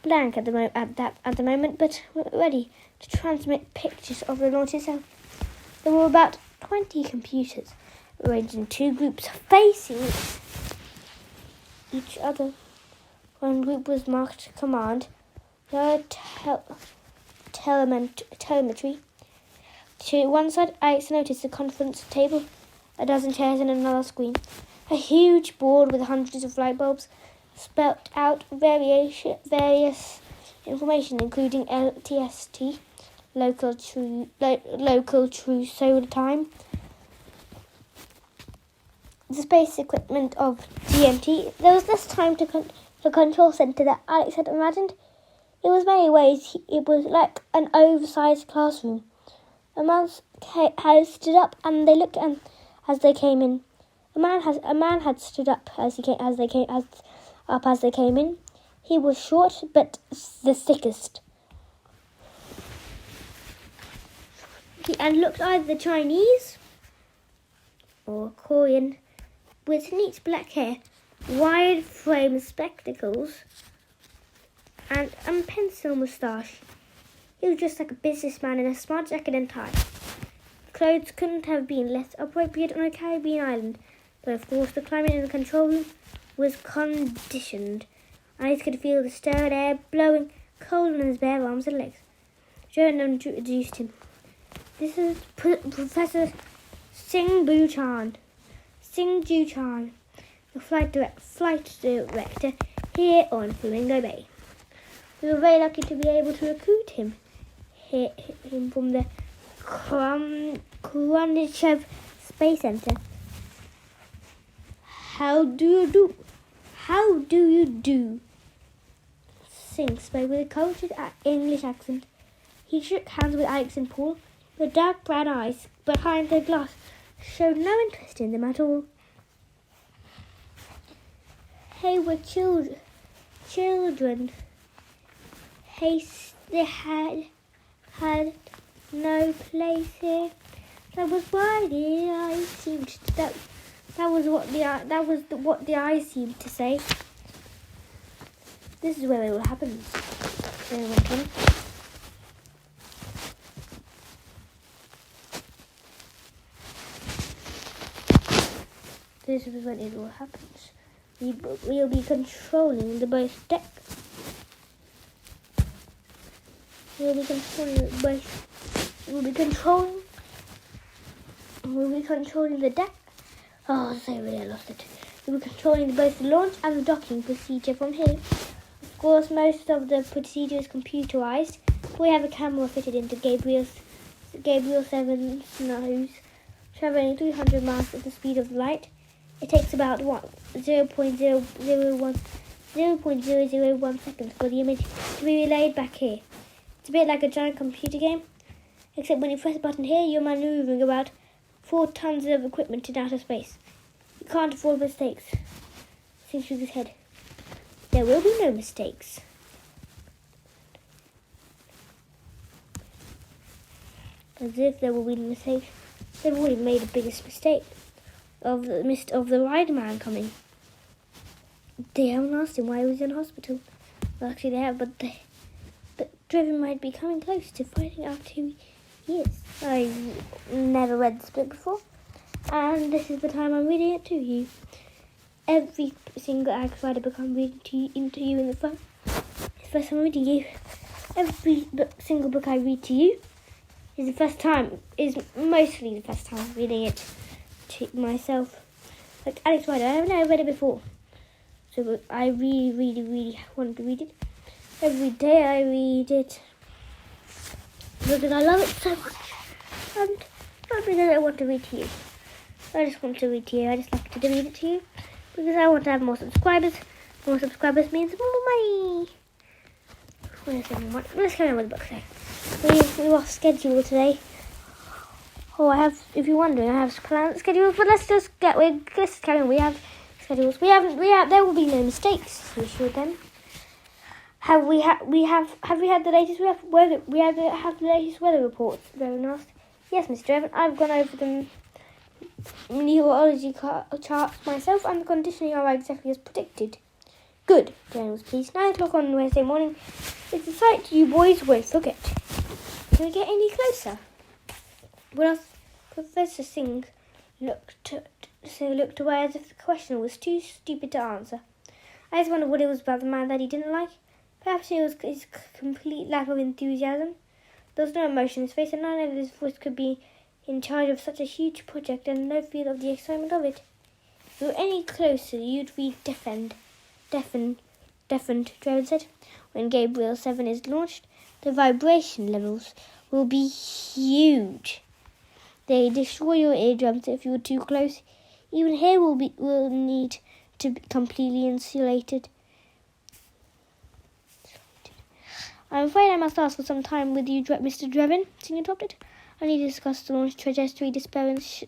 blank at the moment, but ready to transmit pictures of the launch itself. There were about 20 computers, arranged in 2 groups facing each other. One group was marked command, the other telemetry. To one side, Alex noticed a conference table, a dozen chairs and another screen. A huge board with hundreds of light bulbs spelt out various information, including LTST, local true solar time, the space equipment of GMT. There was less time to the control centre that Alex had imagined. In many ways, it was like an oversized classroom. A man had stood up, and they looked as they came in. A man had stood up as they came in. He was short, but the thickest, and looked either Chinese or Korean, with neat black hair, wide frame spectacles, and a pencil moustache. He was just like a businessman in a smart jacket and tie. Clothes couldn't have been less appropriate on a Caribbean island, but of course the climate in the control room was conditioned. Alex could feel the stirred air blowing cold on his bare arms and legs. Joan introduced him. This is Professor Sing-Ju Chan, the flight director here on Flamingo Bay. We were very lucky to be able to recruit him from the Khrunichev Space Center. How do you do? Singh spoke with a cultured English accent. He shook hands with Alex and Paul. The dark brown eyes behind the glass showed no interest in them at all. Hey, we're children. Hey, they had no place here. That was why the eyes seemed to, that was what the eyes seemed to say. This is where it all happens. They went on. This is when it all happens. We'll be controlling the both deck. We'll be controlling the deck. Oh, sorry, I lost it. We'll be controlling both the launch and the docking procedure from here. Of course, most of the procedure is computerized. We have a camera fitted into Gabriel 7's nose, traveling 300 miles at the speed of light. It takes about 0.001 seconds for the image to be relayed back here. It's a bit like a giant computer game, except when you press a button here, you're maneuvering about 4 tons of equipment in outer space. You can't afford mistakes. Singh shook his head. There will be no mistakes. As if there will be mistakes. They've already made the biggest mistake of the ride man coming. They haven't asked him why he was in hospital. Well, actually they have, but Driven might be coming close to finding out who he is. I've never read this book before, and this is the time I'm reading it to you. Every single Alex Rider book I'm reading to you in the phone. It's the first time I'm reading you. Every single book I read to you is mostly the first time I'm reading it to myself. Like Alex Rider, I have never read it before, so I really want to read it. Every day I read it because I love it so much. And not because I want to read to you. I just want to read to you. I just like to read it to you because I want to have more subscribers. More subscribers means more money. Let's carry on with the book today. We were scheduled today. Oh, if you're wondering, I have planned schedules, but let's carry on. We have schedules. There will be no mistakes. We should then. Have we had the latest weather? Have the latest weather reports? Very nice. Yes, Mr. Evan. I've gone over the meteorology charts myself, and the conditioning are exactly as predicted. Good. Jane was pleased. 9 o'clock on Wednesday morning. It's a sight you boys won't forget. Can we get any closer? Well, Professor Singh looked away as if the question was too stupid to answer. I just wondered what it was about the man that he didn't like. Perhaps it was his complete lack of enthusiasm. There was no emotion in his face, and none of his voice could be in charge of such a huge project and no feel of the excitement of it. If you were any closer, you'd be deafened, Trevor said. When Gabriel 7 is launched, the vibration levels will be huge. They destroy your eardrums if you're too close. Even hair will need to be completely insulated. I'm afraid I must ask for some time with you, Mr. Drevin, Senior interrupted. I need to discuss the launch trajectory dispersions.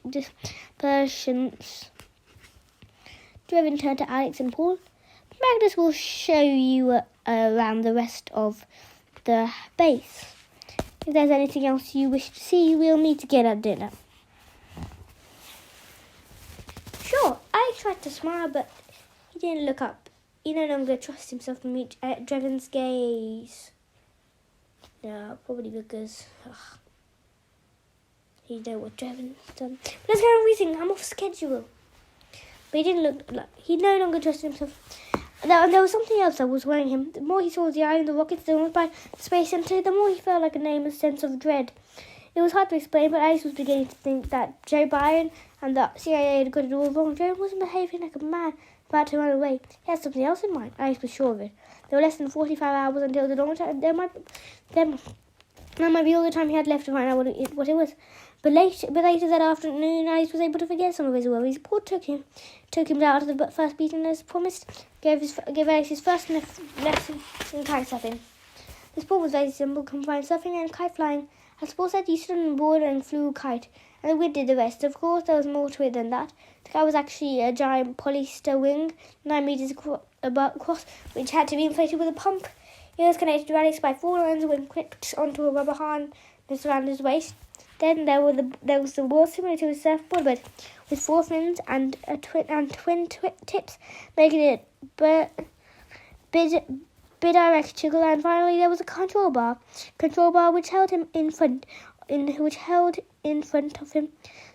Drevin turned to Alex and Paul. Magnus will show you around the rest of the base. If there's anything else you wish to see, we'll meet again at dinner. Sure, I tried to smile, but he didn't look up. He no longer trusted himself to meet Drevin's gaze. No, probably because he knows what Drevin's done. But let's go on reading. I'm off schedule. But he didn't look like he no longer trusted himself. There was something else that was worrying him. The more he saw the eye and the rockets that by the space center, the more he felt like a nameless sense of dread. It was hard to explain, but Alice was beginning to think that Joe Biden and the CIA had got it all wrong. Joe wasn't behaving like a man about to run away. He had something else in mind. Alice was sure of it. There were less than 45 hours until the launch, and that might be all the time he had left to find out what it was. But later that afternoon, Alice was able to forget some of his worries. Paul took him out of the first meeting as promised. Gave Alice his first lesson in kite surfing. The sport was very simple, combined surfing and kite flying. As Paul said, you stood on the board and flew a kite, and the wind did the rest. Of course, there was more to it than that. The kite was actually a giant polyester wing, 9 meters across, which had to be inflated with a pump. It was connected to Alice by 4 lines when clipped onto a rubber harness around his waist. Then there was the board similar to a surfboard, but with 4 fins and twin tips, making it bidirectional. And finally, there was a control bar which held him in front of him.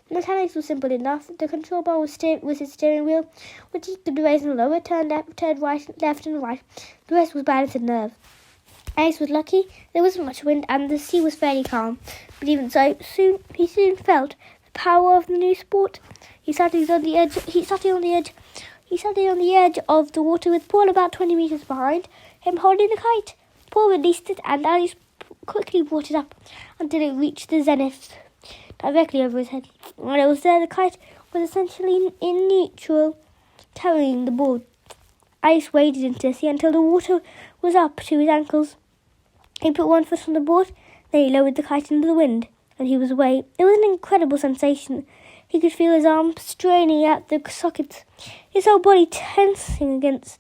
The mechanics were simple enough. The control bar was his steering wheel, which he could raise and lower, turn right, left, and right. The rest was balance and nerve. Alice was lucky. There wasn't much wind, and the sea was fairly calm. But even so, he soon felt the power of the new sport. He sat on the edge of the water with Paul about 20 meters behind him, holding the kite. Paul released it, and Alice quickly brought it up until it reached the zenith, directly over his head. When it was there, the kite was essentially in neutral, carrying the board. Alice waded into the sea until the water was up to his ankles. He put one foot on the board, then he lowered the kite into the wind, and he was away. It was an incredible sensation. He could feel his arms straining at the sockets, his whole body tensing against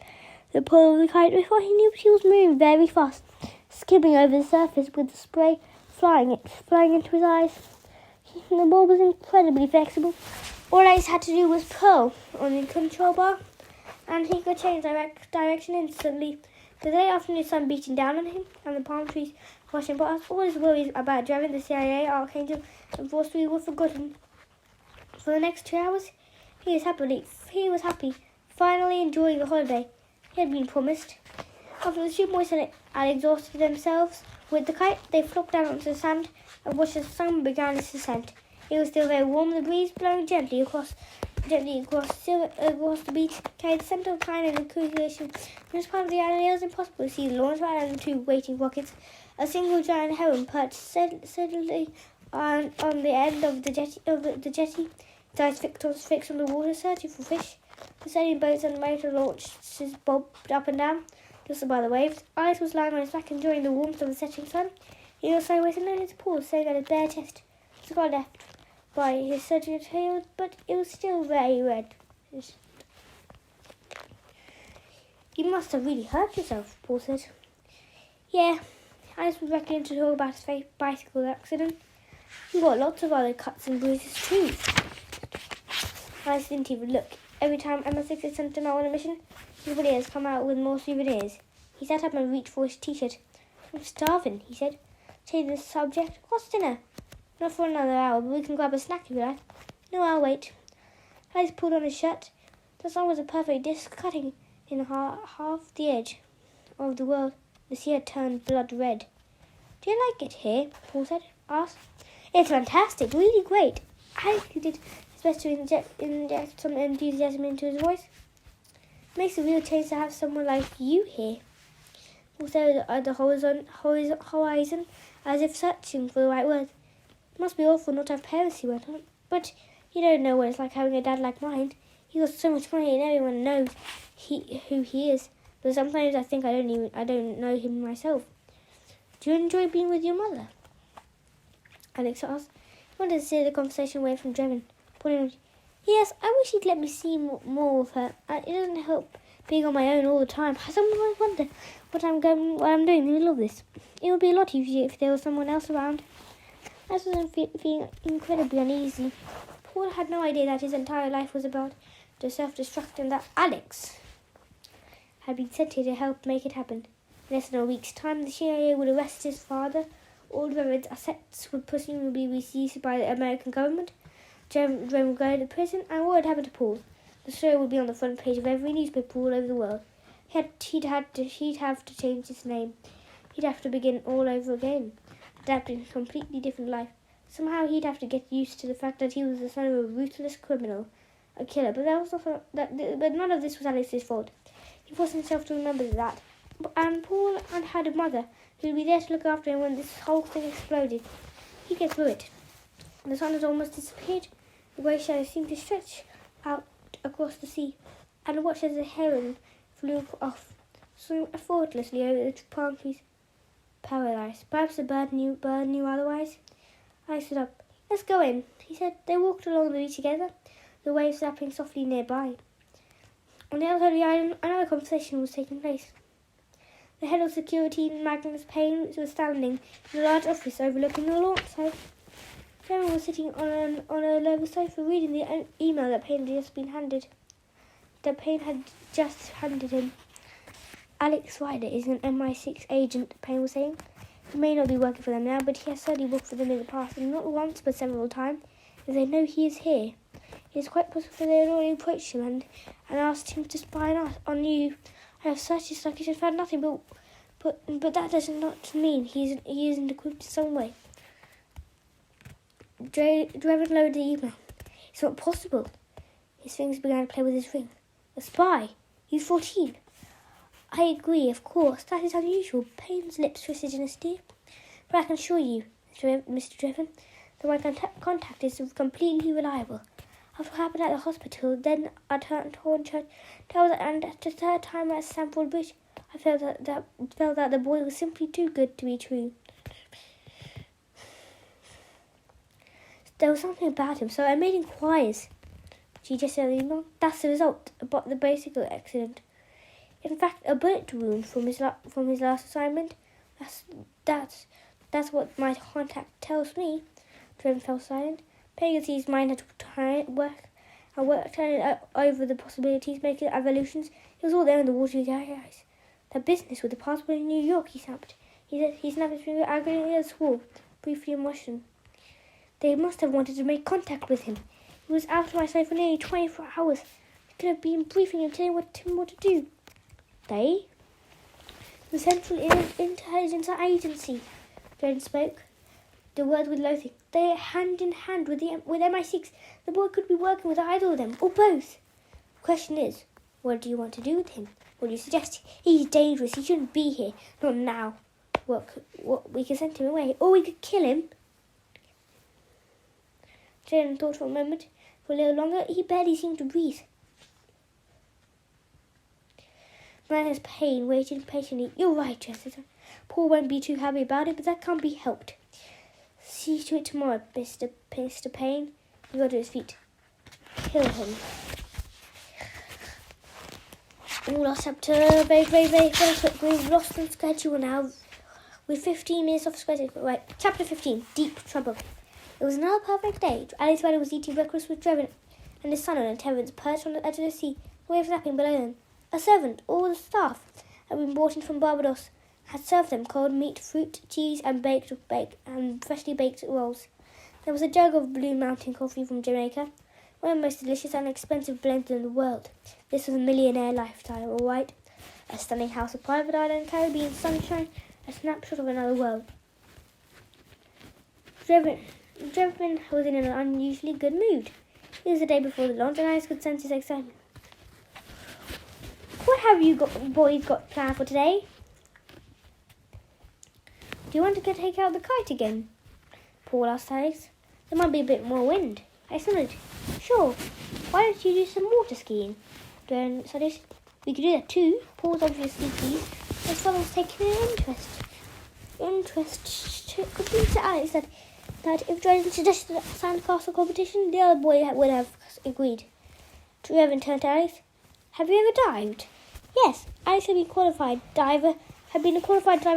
the pull of the kite. Before he knew it, he was moving very fast, skimming over the surface with the spray flying into his eyes. The board was incredibly flexible. All Alice had to do was pull on the control bar, and he could change direction instantly. The day afternoon sun beating down on him, and the palm trees washing past, all his worries about driving the CIA, Archangel, and Force 3 were forgotten. For the next 2 hours, he was happy, finally enjoying the holiday he had been promised. After the two boys had exhausted themselves with the kite, they flopped down onto the sand and watched as the sun began its descent. It was still very warm, the breeze blowing gently across gently across the beach, carried the center of kind and accusation. From this part of the island, it was impossible to see the launch pad and the two waiting rockets. A single giant heron perched steadily on the end of the jetty, his eyes fixed on the water, searching for fish. The sailing boats and motor launches bobbed up and down, just by the waves. Alice was lying on his back, enjoying the warmth of the setting sun. He was sideways and noticed his paws staring at his bare chest. The scar left by his surgical tail, but it was still very red. You must have really hurt yourself, Paul said. Yeah, Alice was directly into talk about his bicycle accident. You got lots of other cuts and bruises too. Alice didn't even look. Every time MI6 is sent him out on a mission, his volunteers come out with more souvenirs. He sat up and reached for his t-shirt. I'm starving, he said. Changing the subject. What's dinner? Not for another hour, but we can grab a snack if you like. No, I'll wait. Alice pulled on his shirt. The sun was a perfect disc, cutting in half the edge of the world. The sea had turned blood red. Do you like it here? Paul asked. It's fantastic, really great. Alice did his best to inject some enthusiasm into his voice. It makes a real change to have someone like you here. Paul stared at the horizon as if searching for the right words. It must be awful not to have parents, he went on. But you don't know what it's like having a dad like mine. He got so much money and everyone knows who he is. But sometimes I think I don't know him myself. Do you enjoy being with your mother? Alex asked. He wanted to steer the conversation away from Drevin. Yes, I wish he'd let me see more of her. It doesn't help being on my own all the time. I sometimes wonder what I'm doing in the middle of this. It would be a lot easier if there was someone else around. I was feeling incredibly uneasy. Paul had no idea that his entire life was about to self-destruct and that Alex had been sent here to help make it happen. In less than a week's time, the CIA would arrest his father. All Drevon's assets would presumably be seized by the American government. Drevon would go to prison, and what would happen to Paul? The story would be on the front page of every newspaper all over the world. He'd have to change his name. He'd have to begin all over again, adapting a completely different life. Somehow he'd have to get used to the fact that he was the son of a ruthless criminal, a killer. But but none of this was Alex's fault. He forced himself to remember that. And Paul had a mother who would be there to look after him when this whole thing exploded. He'd get through it. The sun had almost disappeared. The grey shadow seemed to stretch out across the sea, and watched as the heron flew off, soaring effortlessly over the palm trees. Paradise. Perhaps the bird knew otherwise. I stood up. Let's go in, he said. They walked along the beach together, the waves lapping softly nearby. On the other side of the island, another conversation was taking place. The head of security, Magnus Payne, was standing in a large office overlooking the launch site. Jeremy was sitting on a leather sofa reading the email that Payne had just handed him. Alex Ryder is an MI6 agent, Payne was saying. He may not be working for them now, but he has certainly worked for them in the past, and not once but several times. If they know he is here, it is quite possible they had already approached him and asked him to spy on you. I have searched his luggage and found nothing, but that does not mean he isn't equipped in some way. Drevin lowered the email. It's not possible. His fingers began to play with his ring. A spy? He's 14. I agree, of course. That is unusual. Payne's lips twisted in a sneer. But I can assure you, Mr. Drevin, that my contact is completely reliable. After what happened at the hospital, then at Hornchurch Towers, and at the third time at Stamford Bridge, I felt that the boy was simply too good to be true. There was something about him, so I made inquiries. She just said, that's the result, about the bicycle accident. In fact, a bullet wound from his last assignment. That's what my contact tells me. Drevin fell silent. Pegasus' mind had worked over the possibilities, making evolutions. It was all there in the watery eyes. That business with the passport in New York, he snapped. He snapped his finger angrily and swore, briefly in Russian. They must have wanted to make contact with him. He was out of my sight for nearly 24 hours. They could have been briefing him, telling him what to do. They? The Central Intelligence Agency, Drevin spoke. the words with loathing. They're hand in hand with MI6. The boy could be working with either of them, or both. The question is, what do you want to do with him? What do you suggest? He's dangerous. He shouldn't be here. Not now. What we could send him away, or we could kill him. Jaden thought for a moment. For a little longer, he barely seemed to breathe. Miner's pain waited patiently. You're right, Jessica. Paul won't be too happy about it, but that can't be helped. See to it tomorrow, Mr. Payne. He got to his feet. Kill him. All lost up to very quick. We've lost on schedule now. With 15 minutes off schedule. Right, chapter 15. Deep trouble. It was another perfect day. Alice Weather was eating breakfast with Trevor and his son on Terence, perched on the edge of the sea, the waves lapping below them. A servant, all the staff, had been brought in from Barbados, had served them cold meat, fruit, cheese, and freshly baked rolls. There was a jug of Blue Mountain coffee from Jamaica, one of the most delicious and expensive blends in the world. This was a millionaire lifestyle, all right. A stunning house of private island, Caribbean sunshine, a snapshot of another world. Drevin was in an unusually good mood. It was the day before the launch, and Alice could sense his excitement. What have you boys got planned for today? Do you want to take out the kite again? Paul asked Alex. There might be a bit more wind. I nodded. Sure. Why don't you do some water skiing? Then suggested. We could do that too. Paul's obviously pleased. His father was taking an interest. Confused to Alex that if Jordan suggested a sandcastle competition, the other boy would have agreed. Trevor turned to Alex. Have you ever dived? Yes, Alex had been a qualified diver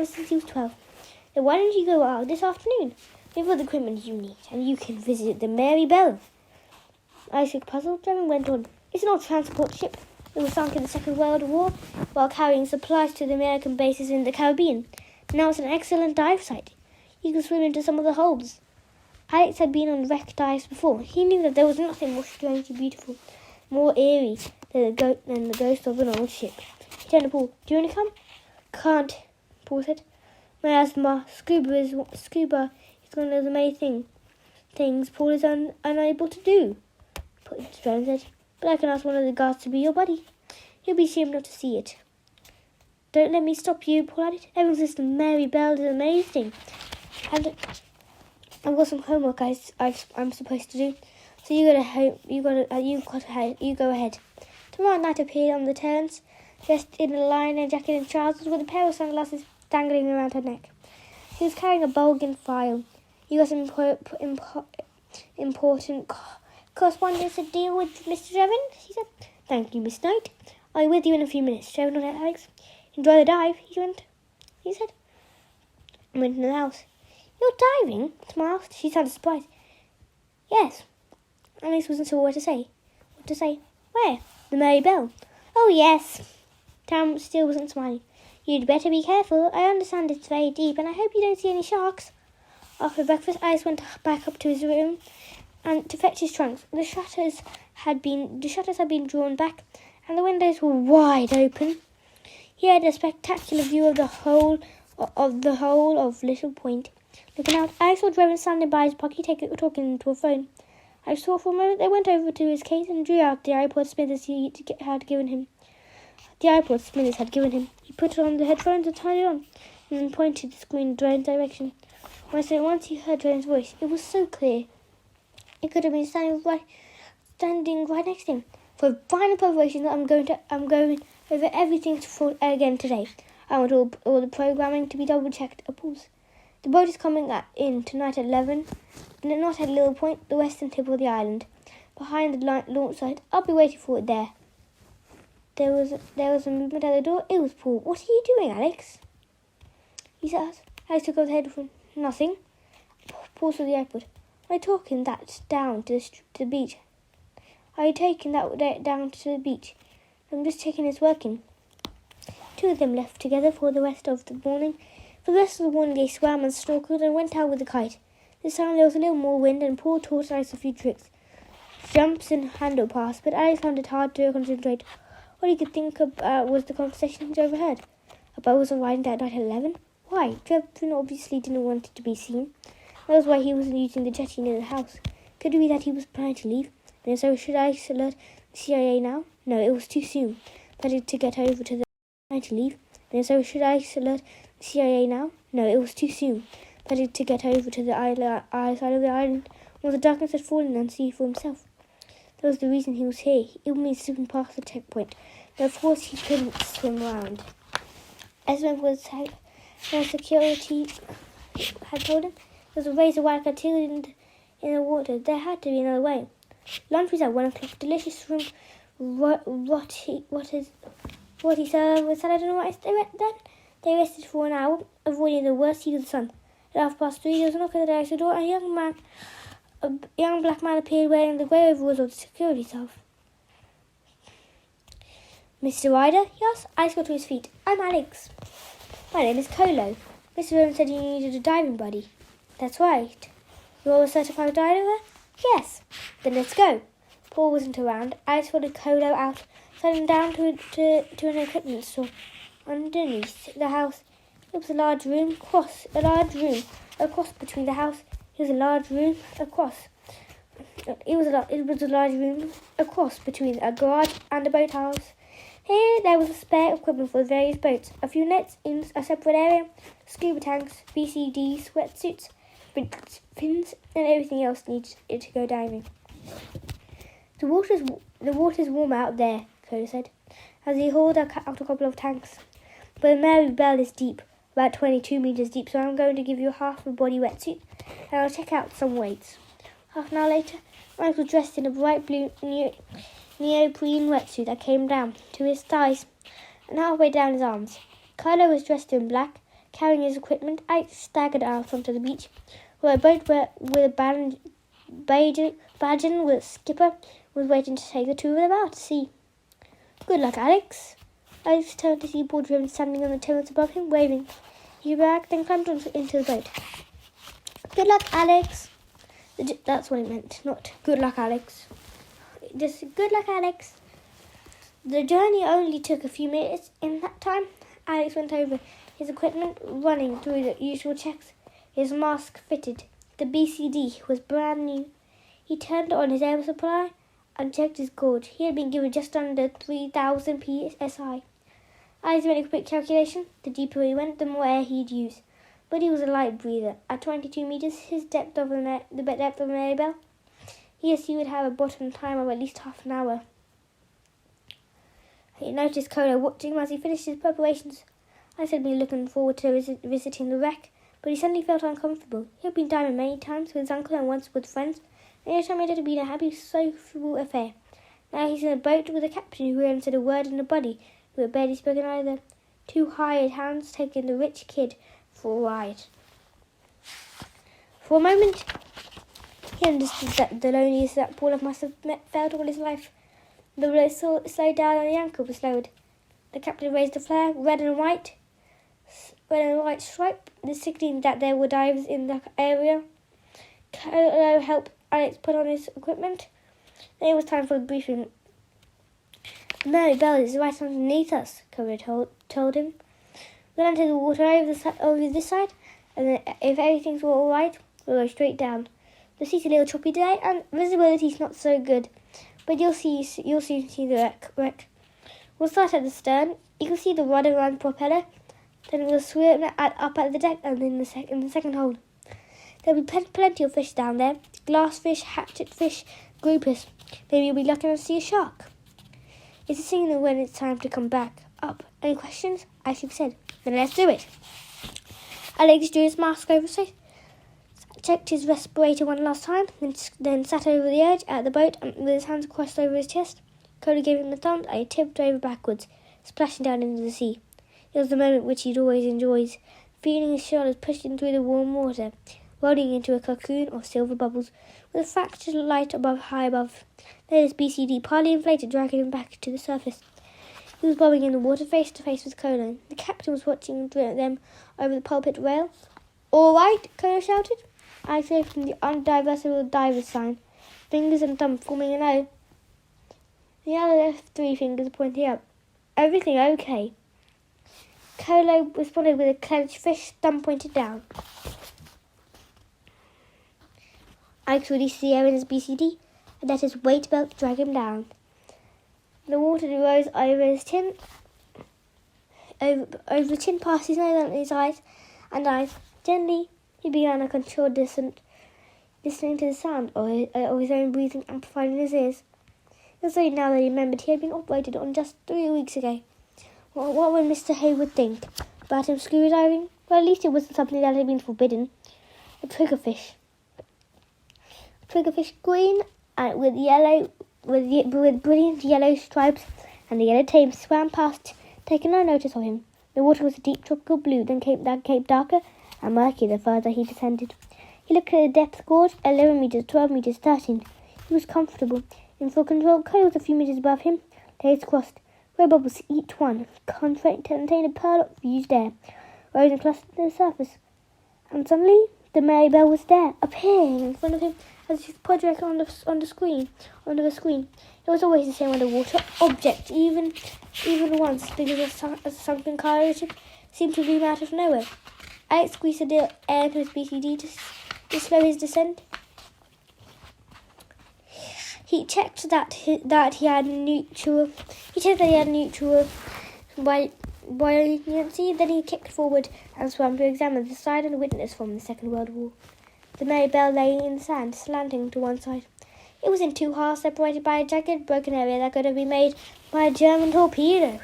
since he was 12. Then why don't you go out this afternoon? We have all the equipment you need, and you can visit the Mary Bell. Alex looked puzzled. Trevor went on. It's an old transport ship. It was sunk in the Second World War while carrying supplies to the American bases in the Caribbean. Now it's an excellent dive site. You can swim into some of the holds. Alex had been on wreck dives before. He knew that there was nothing more strangely beautiful, more eerie than the ghost of an old ship. He turned to Paul. Do you want to come? Can't, Paul said. My asthma. Scuba is one of the many things Paul is unable to do. Jones said. But I can ask one of the guards to be your buddy. He'll be ashamed not to see it. Don't let me stop you, Paul added. Everyone says the Mary Bell is amazing. And I've got some homework I'm supposed to do. So you go ahead. Tomorrow night appeared on the terrace, dressed in a linen jacket and trousers with a pair of sunglasses dangling around her neck. She was carrying a bulging file. You got some important correspondence to deal with, Mr. Trevin, she said. Thank you, Miss Knight. I'll be with you in a few minutes. Trevin nodded at Alex. Enjoy the dive, he said. I went into the house. You're diving? Tomorrow? She sounded surprised. Yes. Alice wasn't sure what to say. Where? The Mary Bell. Oh, yes. Tam still wasn't smiling. You'd better be careful. I understand it's very deep, and I hope you don't see any sharks. After breakfast, Alice went back up to his room and to fetch his trunks. The shutters had been drawn back, and the windows were wide open. He had a spectacular view of the whole of Little Point. Looking out, Alex saw Trevor standing by his pocket, talking into a phone. I saw for a moment they went over to his case and drew out the iPod Smithers had given him. He put on the headphones and turned it on, and then pointed the screen in Dwayne's direction. Once he heard Dwayne's voice, it was so clear. It could have been standing right next to him. For final preparation, I'm going over everything again today. I want all the programming to be double-checked. A pause. The boat is coming in tonight at 11. Not at Little Point, the western tip of the island, behind the launch site. I'll be waiting for it there. There was a movement at the door. It was Paul. What are you doing, Alex? He asked. Alex took off the headphone. Nothing. Paul saw the iPod. Are you taking that down to the beach? Are you taking that down to the beach? I'm just checking it's working. Two of them left together for the rest of the morning. For the rest of the morning, they swam and snorkeled and went out with the kite. This time there was a little more wind, and Paul taught Alex a few tricks. Jumps and handle pass, but Alex found it hard to concentrate. All he could think about was the conversation he overheard. A boat was arriving that night at 11. Why? Trevor obviously didn't want it to be seen. That was why he wasn't using the jetty near the house. Could it be that he was planning to leave? And so should I alert the CIA now? No, it was too soon. Better to get over to the planning to leave. And so should I alert the CIA now? No, it was too soon. Better to get over to the side of the island, where the darkness had fallen, and see for himself. That was the reason he was here. It would mean slipping past the checkpoint. But of course he couldn't swim around. As the security had told him, there was a razor wire tilted in the water. There had to be another way. Lunch was at 1 o'clock. Delicious from what he served with salad and rice. They rested for an hour, avoiding the worst heat of the sun. At 3:30, there was a knock at the exit door, and a young black man appeared wearing the grey overalls of the security staff. Mr. Ryder? He asked. Alex got to his feet. I'm Alex. My name is Colo. Mr. Rowan said you needed a diving buddy. That's right. You're a certified diver? Yes. Then let's go. Paul wasn't around. Alex followed Colo out, sliding down to an equipment store underneath the house. It was a large room across between the house. It was a large room across. It was a large room across between a garage and a boathouse. Here there was a spare equipment for the various boats, a few nets in a separate area, scuba tanks, BCD, sweatsuits, fins, and everything else needed to go diving. The water's warm out there, Cody said, as he hauled out a couple of tanks. But the Mary Bell is deep, about 22 meters deep, so I'm going to give you half a body wetsuit, and I'll check out some weights. Half an hour later, Mike was dressed in a bright blue neoprene wetsuit that came down to his thighs and halfway down his arms. Kylo was dressed in black, carrying his equipment. Alex staggered out onto the beach, where a boat with a Bajan with a skipper was waiting to take the two of them out to sea. Good luck, Alex. Alex turned to see Paul Driven standing on the timbers above him, waving. He backed, then climbed into the boat. Good luck, Alex. That's what it meant, not good luck, Alex. Just good luck, Alex. The journey only took a few minutes. In that time, Alex went over his equipment, running through the usual checks. His mask fitted. The BCD was brand new. He turned on his air supply and checked his gauge. He had been given just under 3,000 psi. Alex made a quick calculation. The deeper he went, the more air he'd use. But he was a light breather. At 22 meters, the depth of the Mary Bell, he assumed he would have a bottom time of at least half an hour. He noticed Colo watching him as he finished his preparations. Alex had been looking forward to visiting the wreck, but he suddenly felt uncomfortable. He had been diving many times with his uncle and once with friends, and each time it had been a happy, sociable affair. Now he's in a boat with a captain who hadn't said a word and a buddy who had barely spoken either. Two hired hands taking the rich kid for a ride. For a moment, he understood that the loneliness that Paul must have felt all his life. The boat slowed down and the anchor was lowered. The captain raised a flag, red and white stripe, signaling that there were divers in the area. Colo helped Alex put on his equipment. Then it was time for the briefing. The Mary Bell is right underneath us, Colo told him. We'll enter the water over this side, and then if everything's all right, we'll go straight down. The sea's a little choppy today, and visibility's not so good, but you'll soon see the wreck. We'll start at the stern. You can see the rudder and propeller. Then we'll swim up at the deck and in the second hold. There'll be plenty of fish down there. Glassfish, hatchetfish, groupers. Maybe you'll be lucky enough to see a shark. It's a signal when it's time to come back up. Any questions? As you've said. Then let's do it. Alex drew his mask over his face, checked his respirator one last time, then sat over the edge at the boat with his hands crossed over his chest. Cody gave him the thumb and he tipped over backwards, splashing down into the sea. It was the moment which he'd always enjoyed, feeling his shoulders pushing through the warm water, rolling into a cocoon of silver bubbles, with a fractured light high above. Then his BCD partly inflated, dragging him back to the surface. He was bobbing in the water face to face with Colo. The captain was watching them over the pulpit rail. All right, Colo shouted. Alex waved from the undiversible diver's sign, fingers and thumb forming an O. The other three fingers pointing up. Everything okay? Colo responded with a clenched fist, thumb pointed down. Alex released the air in his BCD and let his weight belt drag him down. The water rose over his chin, over the chin, past his nose and his eyes. Gently, he began a controlled descent, listening to the sound of his own breathing amplified in his ears. It was only now that he remembered he had been operated on just 3 weeks ago. What would Mr. Hayward think about him scuba diving? Well, at least it wasn't something that had been forbidden. A triggerfish. Green with brilliant yellow stripes and the yellow tail swam past, taking no notice of him. The water was a deep tropical blue, then came darker and murky the further he descended. He looked at the depth gauge, 11 meters, 12 meters, 13. He was comfortable, in full control. Cole was a few meters above him. Legs crossed. Red bubbles, each one contained a pearl of fused air, rose and clustered to the surface. And suddenly, the Mary Bell was there, appearing in front of him as if projected onto the screen. It was always the same underwater object, even once, because a sunken cargo ship seemed to beam out of nowhere. Alex squeezed the air into his BCD to slow his descent. He checked that he had neutral buoyancy. Then he kicked forward and swam to examine the silent witness from the Second World War. The Mary Bell lay in the sand, slanting to one side. It was in 2 halves, separated by a jagged, broken area that could have been made by a German torpedo.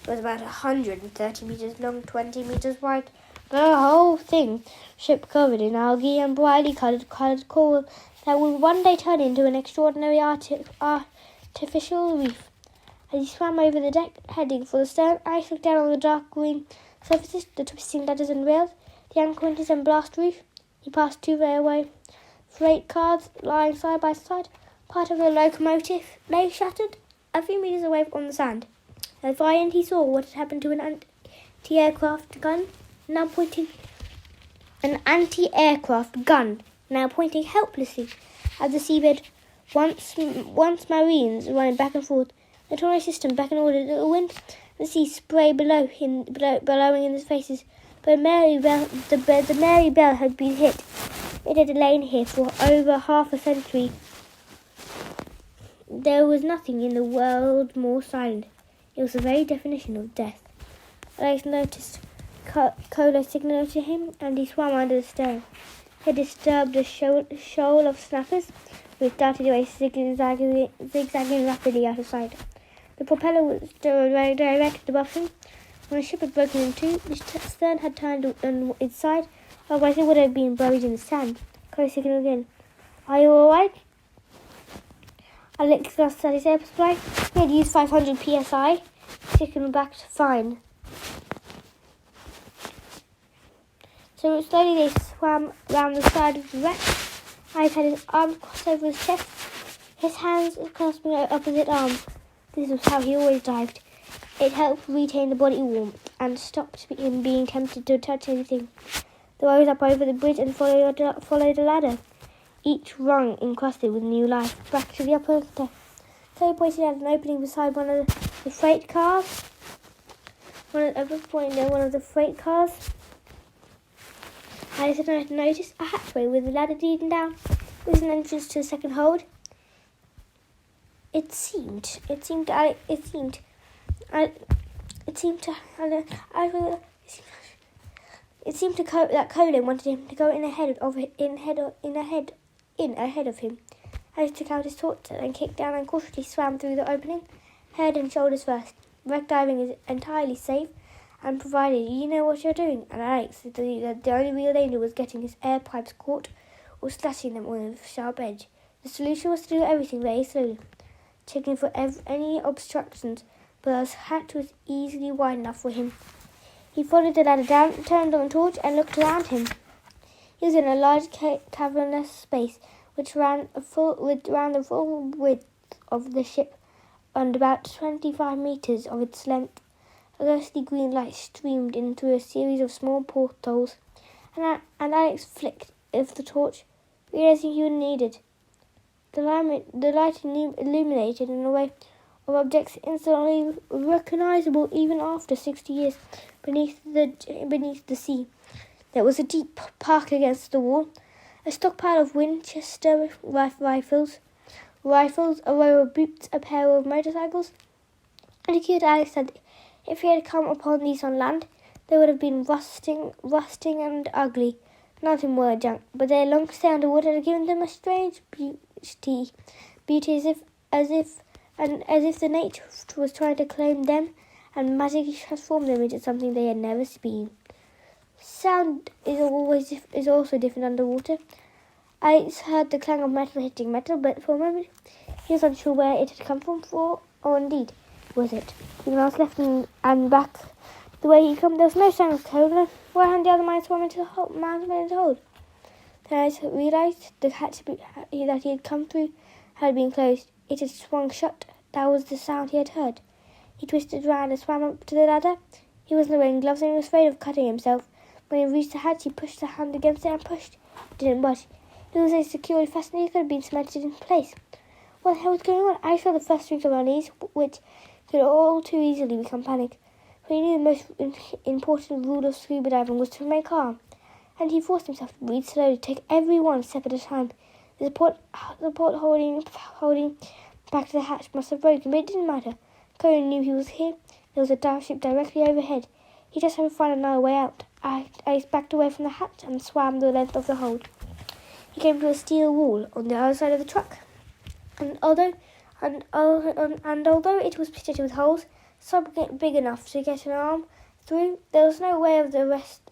It was about 130 meters long, 20 meters wide. The whole thing, ship covered in algae and brightly coloured coral that would one day turn into an extraordinary artificial reef. As he swam over the deck, heading for the stern, Alex looked down on the dark green surfaces, the twisting ladders and rails, the anchor winches and blast reef. He passed 2 railway freight cars lying side by side. Part of the locomotive lay shattered a few meters away on the sand. At the end, he saw what had happened to an anti-aircraft gun, now pointing helplessly at the seabed. Once Marines running back and forth, the tornado system back in order. The wind, the sea spray blowing in their faces. But the Mary Bell had been hit. It had lain here for over half a century. There was nothing in the world more silent. It was the very definition of death. Alex noticed Cola signalled to him, and he swam under the stern. He disturbed a shoal of snappers, which darted away, zigzagging rapidly out of sight. The propeller was directed above him. When the ship had broken in two, the stern had turned on its side, otherwise it would have been buried in the sand. Cola signalled again. "Are you all right?" Alex glanced at his air supply. He had used 500 psi. Signalled back to fine. So slowly they swam round the side of the wreck. Alex had his arms crossed over his chest, his hands clasping opposite arms. This was how he always dived. It helped retain the body warmth and stopped him being tempted to touch anything. They rose up over the bridge and followed a ladder, each rung encrusted with new life, back to the upper deck. Chloe pointed out an opening beside one of the freight cars. One of the freight cars. Alex had noticed a hatchway with a ladder leading down. It was an entrance to the second hold. It seemed that Colin wanted him to go in ahead of him. Alex took out his torch and kicked down and cautiously swam through the opening, head and shoulders first. Wreck diving is entirely safe, and provided you know what you're doing. And Alex, the only real danger was getting his air pipes caught or slashing them on a sharp edge. The solution was to do everything very slowly, checking for any obstructions, but the hatch was easily wide enough for him. He followed the ladder down, turned on the torch, and looked around him. He was in a large cavernous space, which ran the full width of the ship and about 25 meters of its length. A ghostly green light streamed in through a series of small portholes, and Alex flicked of the torch, realizing he would need it. The light illuminated an array of objects instantly recognizable even after 60 years beneath the sea. There was a deep park against the wall, a stockpile of Winchester rifles, a row of boots, a pair of motorcycles. And he cured Alex that if he had come upon these on land, they would have been rusting and ugly, nothing more junk. But their long stay underwater had given them a strange beauty, as if the nature was trying to claim them and magically transform them into something they had never been. Sound is also different underwater. Alex heard the clang of metal hitting metal, but for a moment he was unsure where it had come from, or indeed was it. When I was left and back the way he come, there was no sign of code. Why hadn't the other man swum into the hold? Then I realised the hatch that he had come through had been closed. It had swung shut. That was the sound he had heard. He twisted round and swam up to the ladder. He wasn't wearing gloves and he was afraid of cutting himself. When he reached the hatch, he pushed the hand against it and pushed. It didn't budge. It was so securely fastened, it could have been cemented in place. What the hell was going on? I felt the first strings of unease, which could all too easily become panic. For he knew the most important rule of scuba diving was to remain calm, and he forced himself to breathe slowly, take every one step at a time. The support holding back to the hatch must have broken, but it didn't matter. Cohen knew he was here. There was a dive ship directly overhead. He just had to find another way out. I backed away from the hatch and swam the length of the hold. He came to a steel wall on the other side of the truck, and although it was pitted with holes, some big enough to get an arm through, there was no way the rest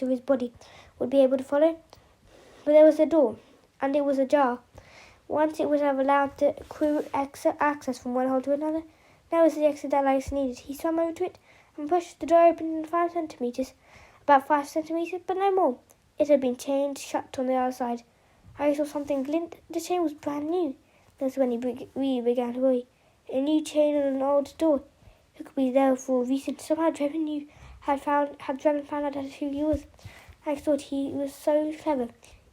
of his body would be able to follow. But there was a door, and it was ajar. Once it would have allowed the crew access from one hole to another. Now was the exit that Alex needed. He swam over to it and pushed the door open in about 5 centimetres, but no more. It had been chained shut on the other side. I saw something glint. The chain was brand new. That's when he really began to worry. A new chain on an old door. It could be there for a reason. Somehow Drebin had found out who he was. I thought he was so clever,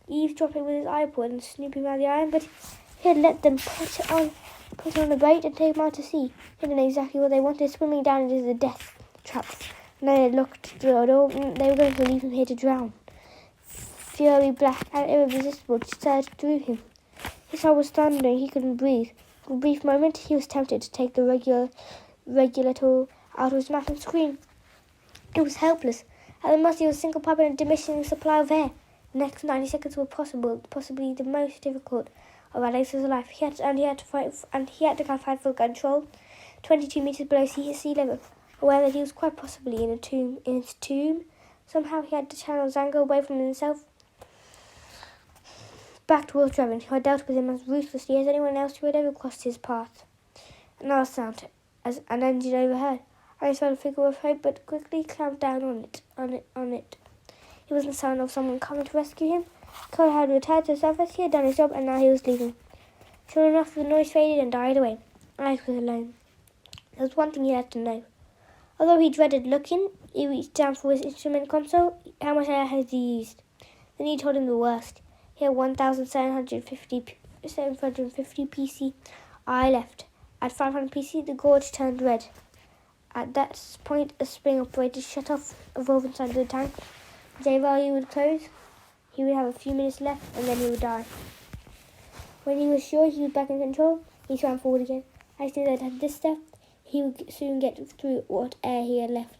eavesdropping with his iPod and snooping around the island, but he had let them put on a boat and take him out to sea. He didn't know exactly what they wanted, swimming down into the death trap. And they had locked the door. They were going to leave him here to drown. Fury, black and irresistible, surged through him. His heart was thundering. He couldn't breathe. For a brief moment, he was tempted to take the regulator out of his mouth and scream. It was helpless. At the mercy of a single pipe and a diminishing supply of air. The next 90 seconds were possibly the most difficult of Alex's life. He had to fight for control. 22 meters below sea level, aware that he was quite possibly in his tomb. Somehow he had to channel his anger away from himself. Back to Will Drebin, who had dealt with him as ruthlessly as anyone else who had ever crossed his path. Another sound, as an engine overheard. I felt a figure of hope, but quickly clamped down on it. It was the sound of someone coming to rescue him. Cole had returned to the surface. He had done his job, and now he was leaving. Sure enough, the noise faded and died away. Alex was alone. There was one thing he had to know. Although he dreaded looking, he reached down for his instrument console. How much air had he used? Then he told him the worst. He had 1,750 PCI left. At 500 PC, the gorge turned red. At that point, a spring operated shut off a valve inside the tank. J value would close. He would have a few minutes left, and then he would die. When he was sure he was back in control, he swam forward again. I knew that at this step, he would soon get through what air he had left.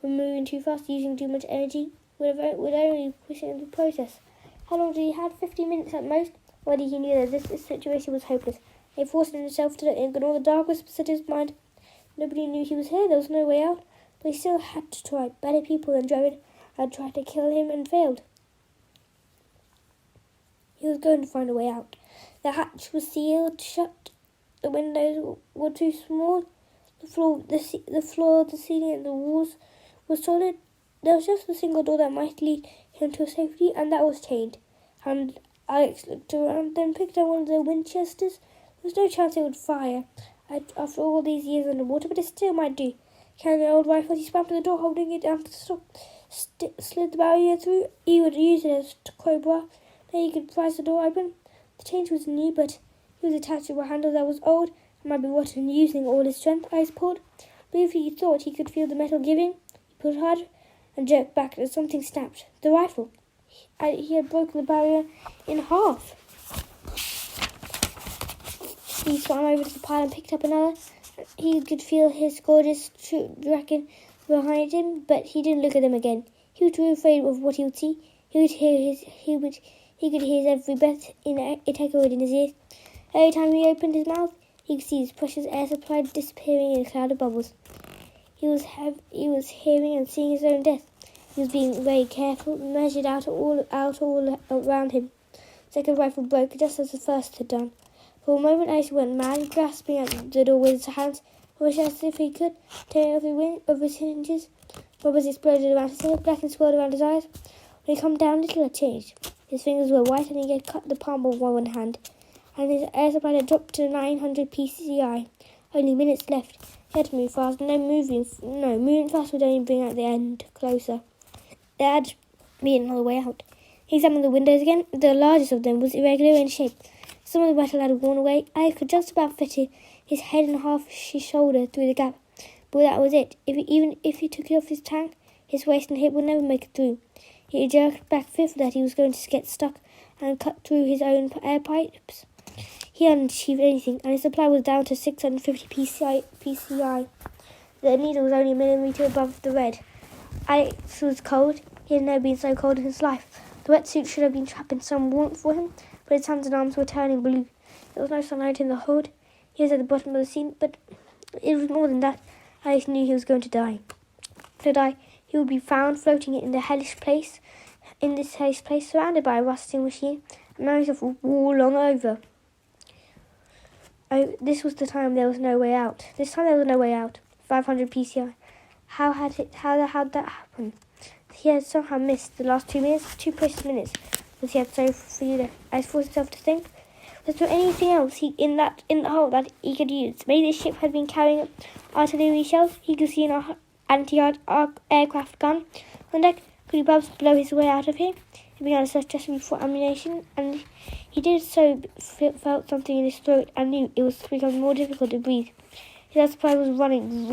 But moving too fast, using too much energy, would only push it into the process. How long did he have? 50 minutes at most. Already he knew that this situation was hopeless. He forced himself to ignore the dark whispers in his mind. Nobody knew he was here. There was no way out. But he still had to try. Better people than Drebin had tried to kill him and failed. He was going to find a way out. The hatch was sealed shut. The windows were too small. The floor, the ceiling, and the walls were solid. There was just a single door that might lead him to safety, and that was chained. And Alex looked around, then picked up one of the Winchesters. There was no chance it would fire after all these years underwater, but it still might do. Carrying the old rifle, he swam to the door, holding it down to the stop, slid the barrier through. He would use it as a crowbar. Then he could prise the door open. The change was new, but he was attached to a handle that was old and might be rotten. Using all his strength, Ice pulled. But if he thought he could feel the metal giving, he pulled harder and jerked back as something snapped. The rifle. He had broken the barrier in half. He swam over to the pile and picked up another. He could feel his gorgeous dragon behind him, but he didn't look at them again. He was too afraid of what he would see. He could hear his every breath it echoed in his ears. Every time he opened his mouth, he could see his precious air supply disappearing in a cloud of bubbles. He was hearing and seeing his own death. He was being very careful, measured out all around him. The second rifle broke just as the first had done. For a moment Ice went mad, grasping at the door with his hands, wished as if he could, tearing off the wing of his hinges. Bubbles exploded around his head, black and swirled around his eyes. When he calmed down, little had changed. His fingers were white and he had cut the palm of one hand, and his air supply had dropped to 900 pci. Only minutes left. He had to move fast. Moving fast would only bring out the end closer. There had to be another way out. He examined the windows again. The largest of them was irregular in shape. Some of the metal had worn away. I could just about fit his head and half his shoulder through the gap. But that was it. Even if he took it off his tank, his waist and hip would never make it through. He jerked back, fearful that he was going to get stuck and cut through his own air pipes. He hadn't achieved anything, and his supply was down to 650 pci. The needle was only a millimetre above the red. Alex was cold. He had never been so cold in his life. The wetsuit should have been trapping some warmth for him, but his hands and arms were turning blue. There was no sunlight in the hold. He was at the bottom of the scene, but it was more than that. Alex knew he was going to die. To die, he would be found floating in this hellish place, surrounded by a rusting machine, and knows of war long over. Oh, this was the time there was no way out. 500 pci. How had that happened? He had somehow missed the last 2 minutes, 2 precious minutes, but he had so few left. I forced himself to think. Was there anything else in the hole that he could use? Maybe the ship had been carrying artillery shells. He could see an anti-aircraft gun on deck. Could he perhaps blow his way out of here? He began to search desperately for ammunition, and he did so felt something in his throat and knew it was becoming more difficult to breathe. His air supply was running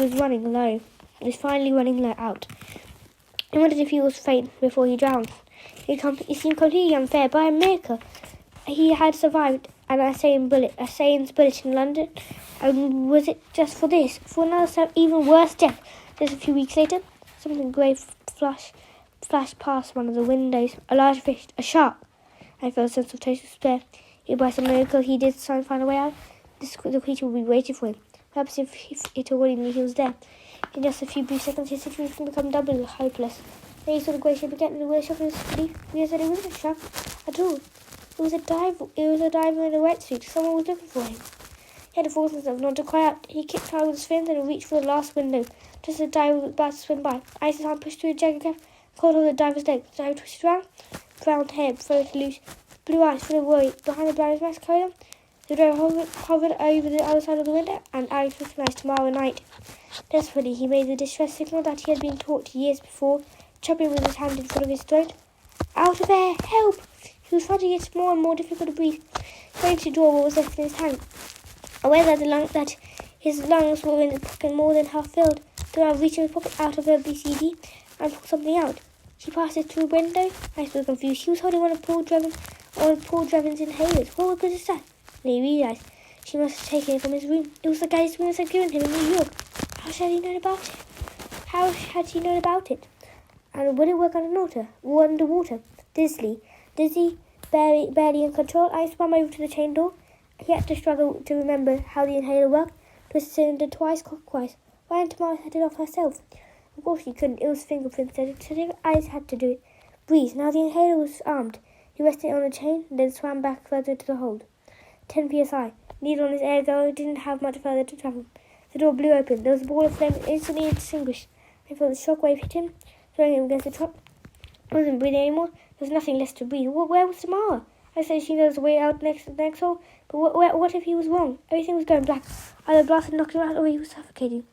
low. It was finally running low out. He wondered if he was faint before he drowned. It seemed completely unfair. By a miracle, he had survived an assailant's bullet in London, and was it just for this? For another even worse death? Just a few weeks later, something grey flashed past one of the windows. A large fish, a shark. I felt a sense of total despair. If by some miracle he did find a way out, the creature would be waiting for him. Perhaps if it already knew he was there. In just a few brief seconds, his situation became doubly hopeless. Then he saw the grey shape again, and the shock of his relief realized that it wasn't a shark at all. It was a diver in a wetsuit. Someone was looking for him. He had to force himself not to cry out. He kicked out with his fins and reached for the last window, just as the diver was about to swim by. Ice's arm pushed through a jagged gap, caught hold of the diver's leg. The diver twisted round, brown hair floated loose, blue eyes full of worry. Behind the blind mask carried on. The driver hovered over the other side of the window, and Alex recognized tomorrow night. Desperately, he made the distress signal that he had been taught years before, chopping with his hand in front of his throat. Out of air! Help! He was finding it more and more difficult to breathe, trying to draw what was left in his tank. Aware that his lungs were in the pocket more than half filled, the man reached in his pocket out of her BCD and pulled something out. She passed it through a window. Ice was confused. She was holding one of Paul Draven's inhalers. What was that? And he realized she must have taken it from his room. It was the guy his roommates had given him in New York. How had he known about it? And would it work underwater? Dizzy, barely in control, I swam over to the chain door. He had to struggle to remember how the inhaler worked. Twisted cylinder twice, clockwise. Why hadn't Tamara set it off herself? Of course she couldn't. It was fingerprints. So Ice had to do it. Breathe. Now the inhaler was armed. He rested it on the chain, and then swam back further to the hold. 10 psi. Needle on his air go didn't have much further to travel. The door blew open. There was a ball of flame instantly extinguished. I felt the shockwave hit him, throwing him against the top. He wasn't breathing anymore. There was nothing left to breathe. Where was Tamara? I said she knows the way out next hole, but what if he was wrong? Everything was going black. Either the blast had knocked him out or he was suffocating.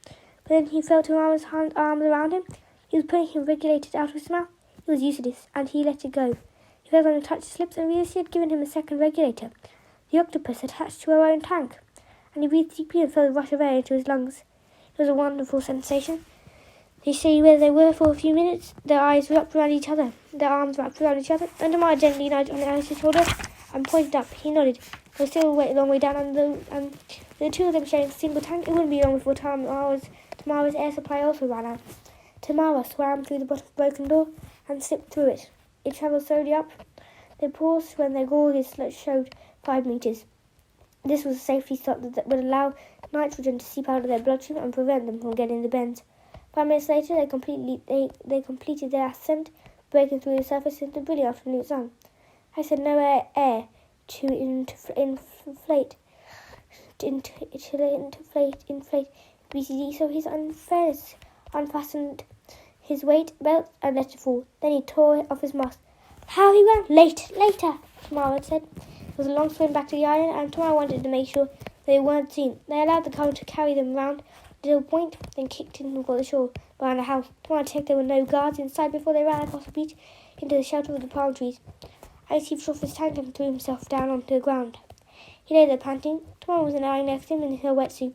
But then he felt her arms around him. He was putting him regulated out of his mouth. He was used to this, and he let it go. He felt on to touch his lips and realized he had given him a second regulator. The octopus attached to her own tank, and he breathed deeply and felt a rush of air into his lungs. It was a wonderful sensation. They stayed where they were for a few minutes. Their eyes wrapped around each other. their arms wrapped around each other, and Tamara gently nudged on Alex's shoulder and pointed up. He nodded. They were still a long way down, and the two of them sharing a single tank. It wouldn't be long before Tamara's air supply also ran out. Tamara swam through the bottom of the broken door and slipped through it. It travelled slowly up. They paused when their gauges showed 5 meters. This was a safety stop that would allow nitrogen to seep out of their bloodstream and prevent them from getting the bends. 5 minutes later, they completed their ascent, breaking through the surface into the brilliant afternoon sun. I said no air to inflate BCD, so his unfairness unfastened his weight belt and let it fall. Then he tore off his mask. How he ran? Later, Tamara said. It was a long swim back to the island, and Tamara wanted to make sure they weren't seen. They allowed the current to carry them round to a point, then kicked in toward the shore behind the house. Tamara checked there were no guards inside before they ran across the beach into the shelter of the palm trees. Alex heaved off his tank and threw himself down onto the ground. He lay there panting. Tamara was lying next to him in her wetsuit,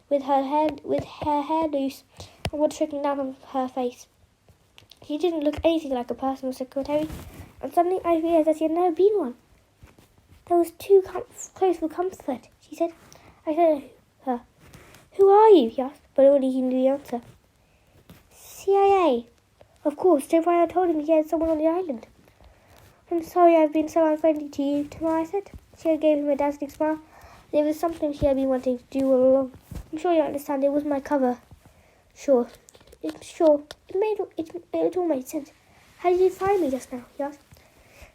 with her hair loose and water trickling down on her face. She didn't look anything like a personal secretary, and suddenly I realized that she had never been one. That was too close for comfort, she said. I said to her, "Who are you?" he asked, but only he knew the answer. CIA. Of course, Joe Bryan told him he had someone on the island. I'm sorry I've been so unfriendly to you, Tamara said. She gave him a dazzling smile. There was something she had been wanting to do all along. I'm sure you understand, it was my cover. Sure. It all made sense. How did you find me just now? He asked.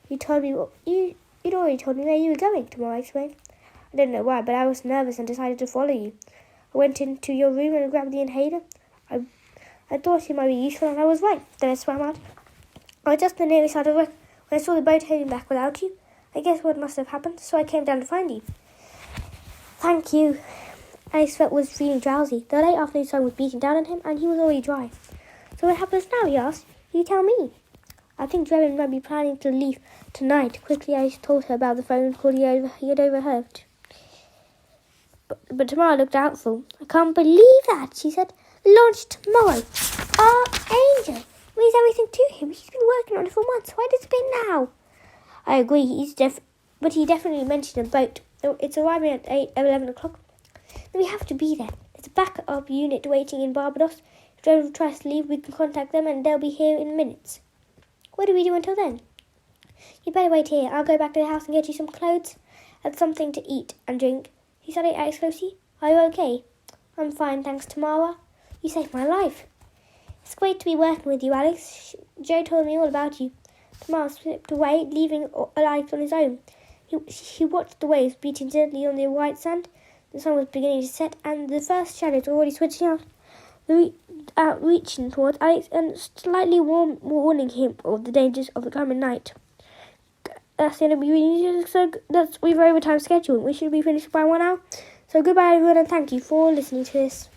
You'd already told me where you were going, Tamara explained. I don't know why, but I was nervous and decided to follow you. I went into your room and grabbed the inhaler. I thought it might be useful, and I was right. Then I swam out. I was just the nearest out of work when I saw the boat heading back without you. I guess what must have happened, so I came down to find you. Thank you. Alex was feeling drowsy. The late afternoon sun was beating down on him, and he was already dry. So what happens now, he asked. You tell me. I think Drebin might be planning to leave tonight. Quickly, I told her about the phone call he had overheard. But Tamara looked doubtful. I can't believe that, she said. Launch tomorrow. Our angel. Means everything to him. He's been working on it for months. Why does it be now? I agree. But he definitely mentioned a boat. It's arriving at 11 o'clock. Then we have to be there. There's a backup unit waiting in Barbados. If Drebin tries to leave, we can contact them and they'll be here in minutes. What do we do until then? You better wait here. I'll go back to the house and get you some clothes and something to eat and drink. He studied Alex closely. Are you okay? I'm fine, thanks, Tamara. You saved my life. It's great to be working with you, Alex. Joe told me all about you. Tamara slipped away, leaving Alex on his own. He watched the waves beating gently on the white sand. The sun was beginning to set, and the first shadows were already switching out, reaching towards Alex and slightly warning him of the dangers of the coming night. That's the end of the reading. So we've over time schedule. We should be finished by 1 hour. So goodbye, everyone, and thank you for listening to this.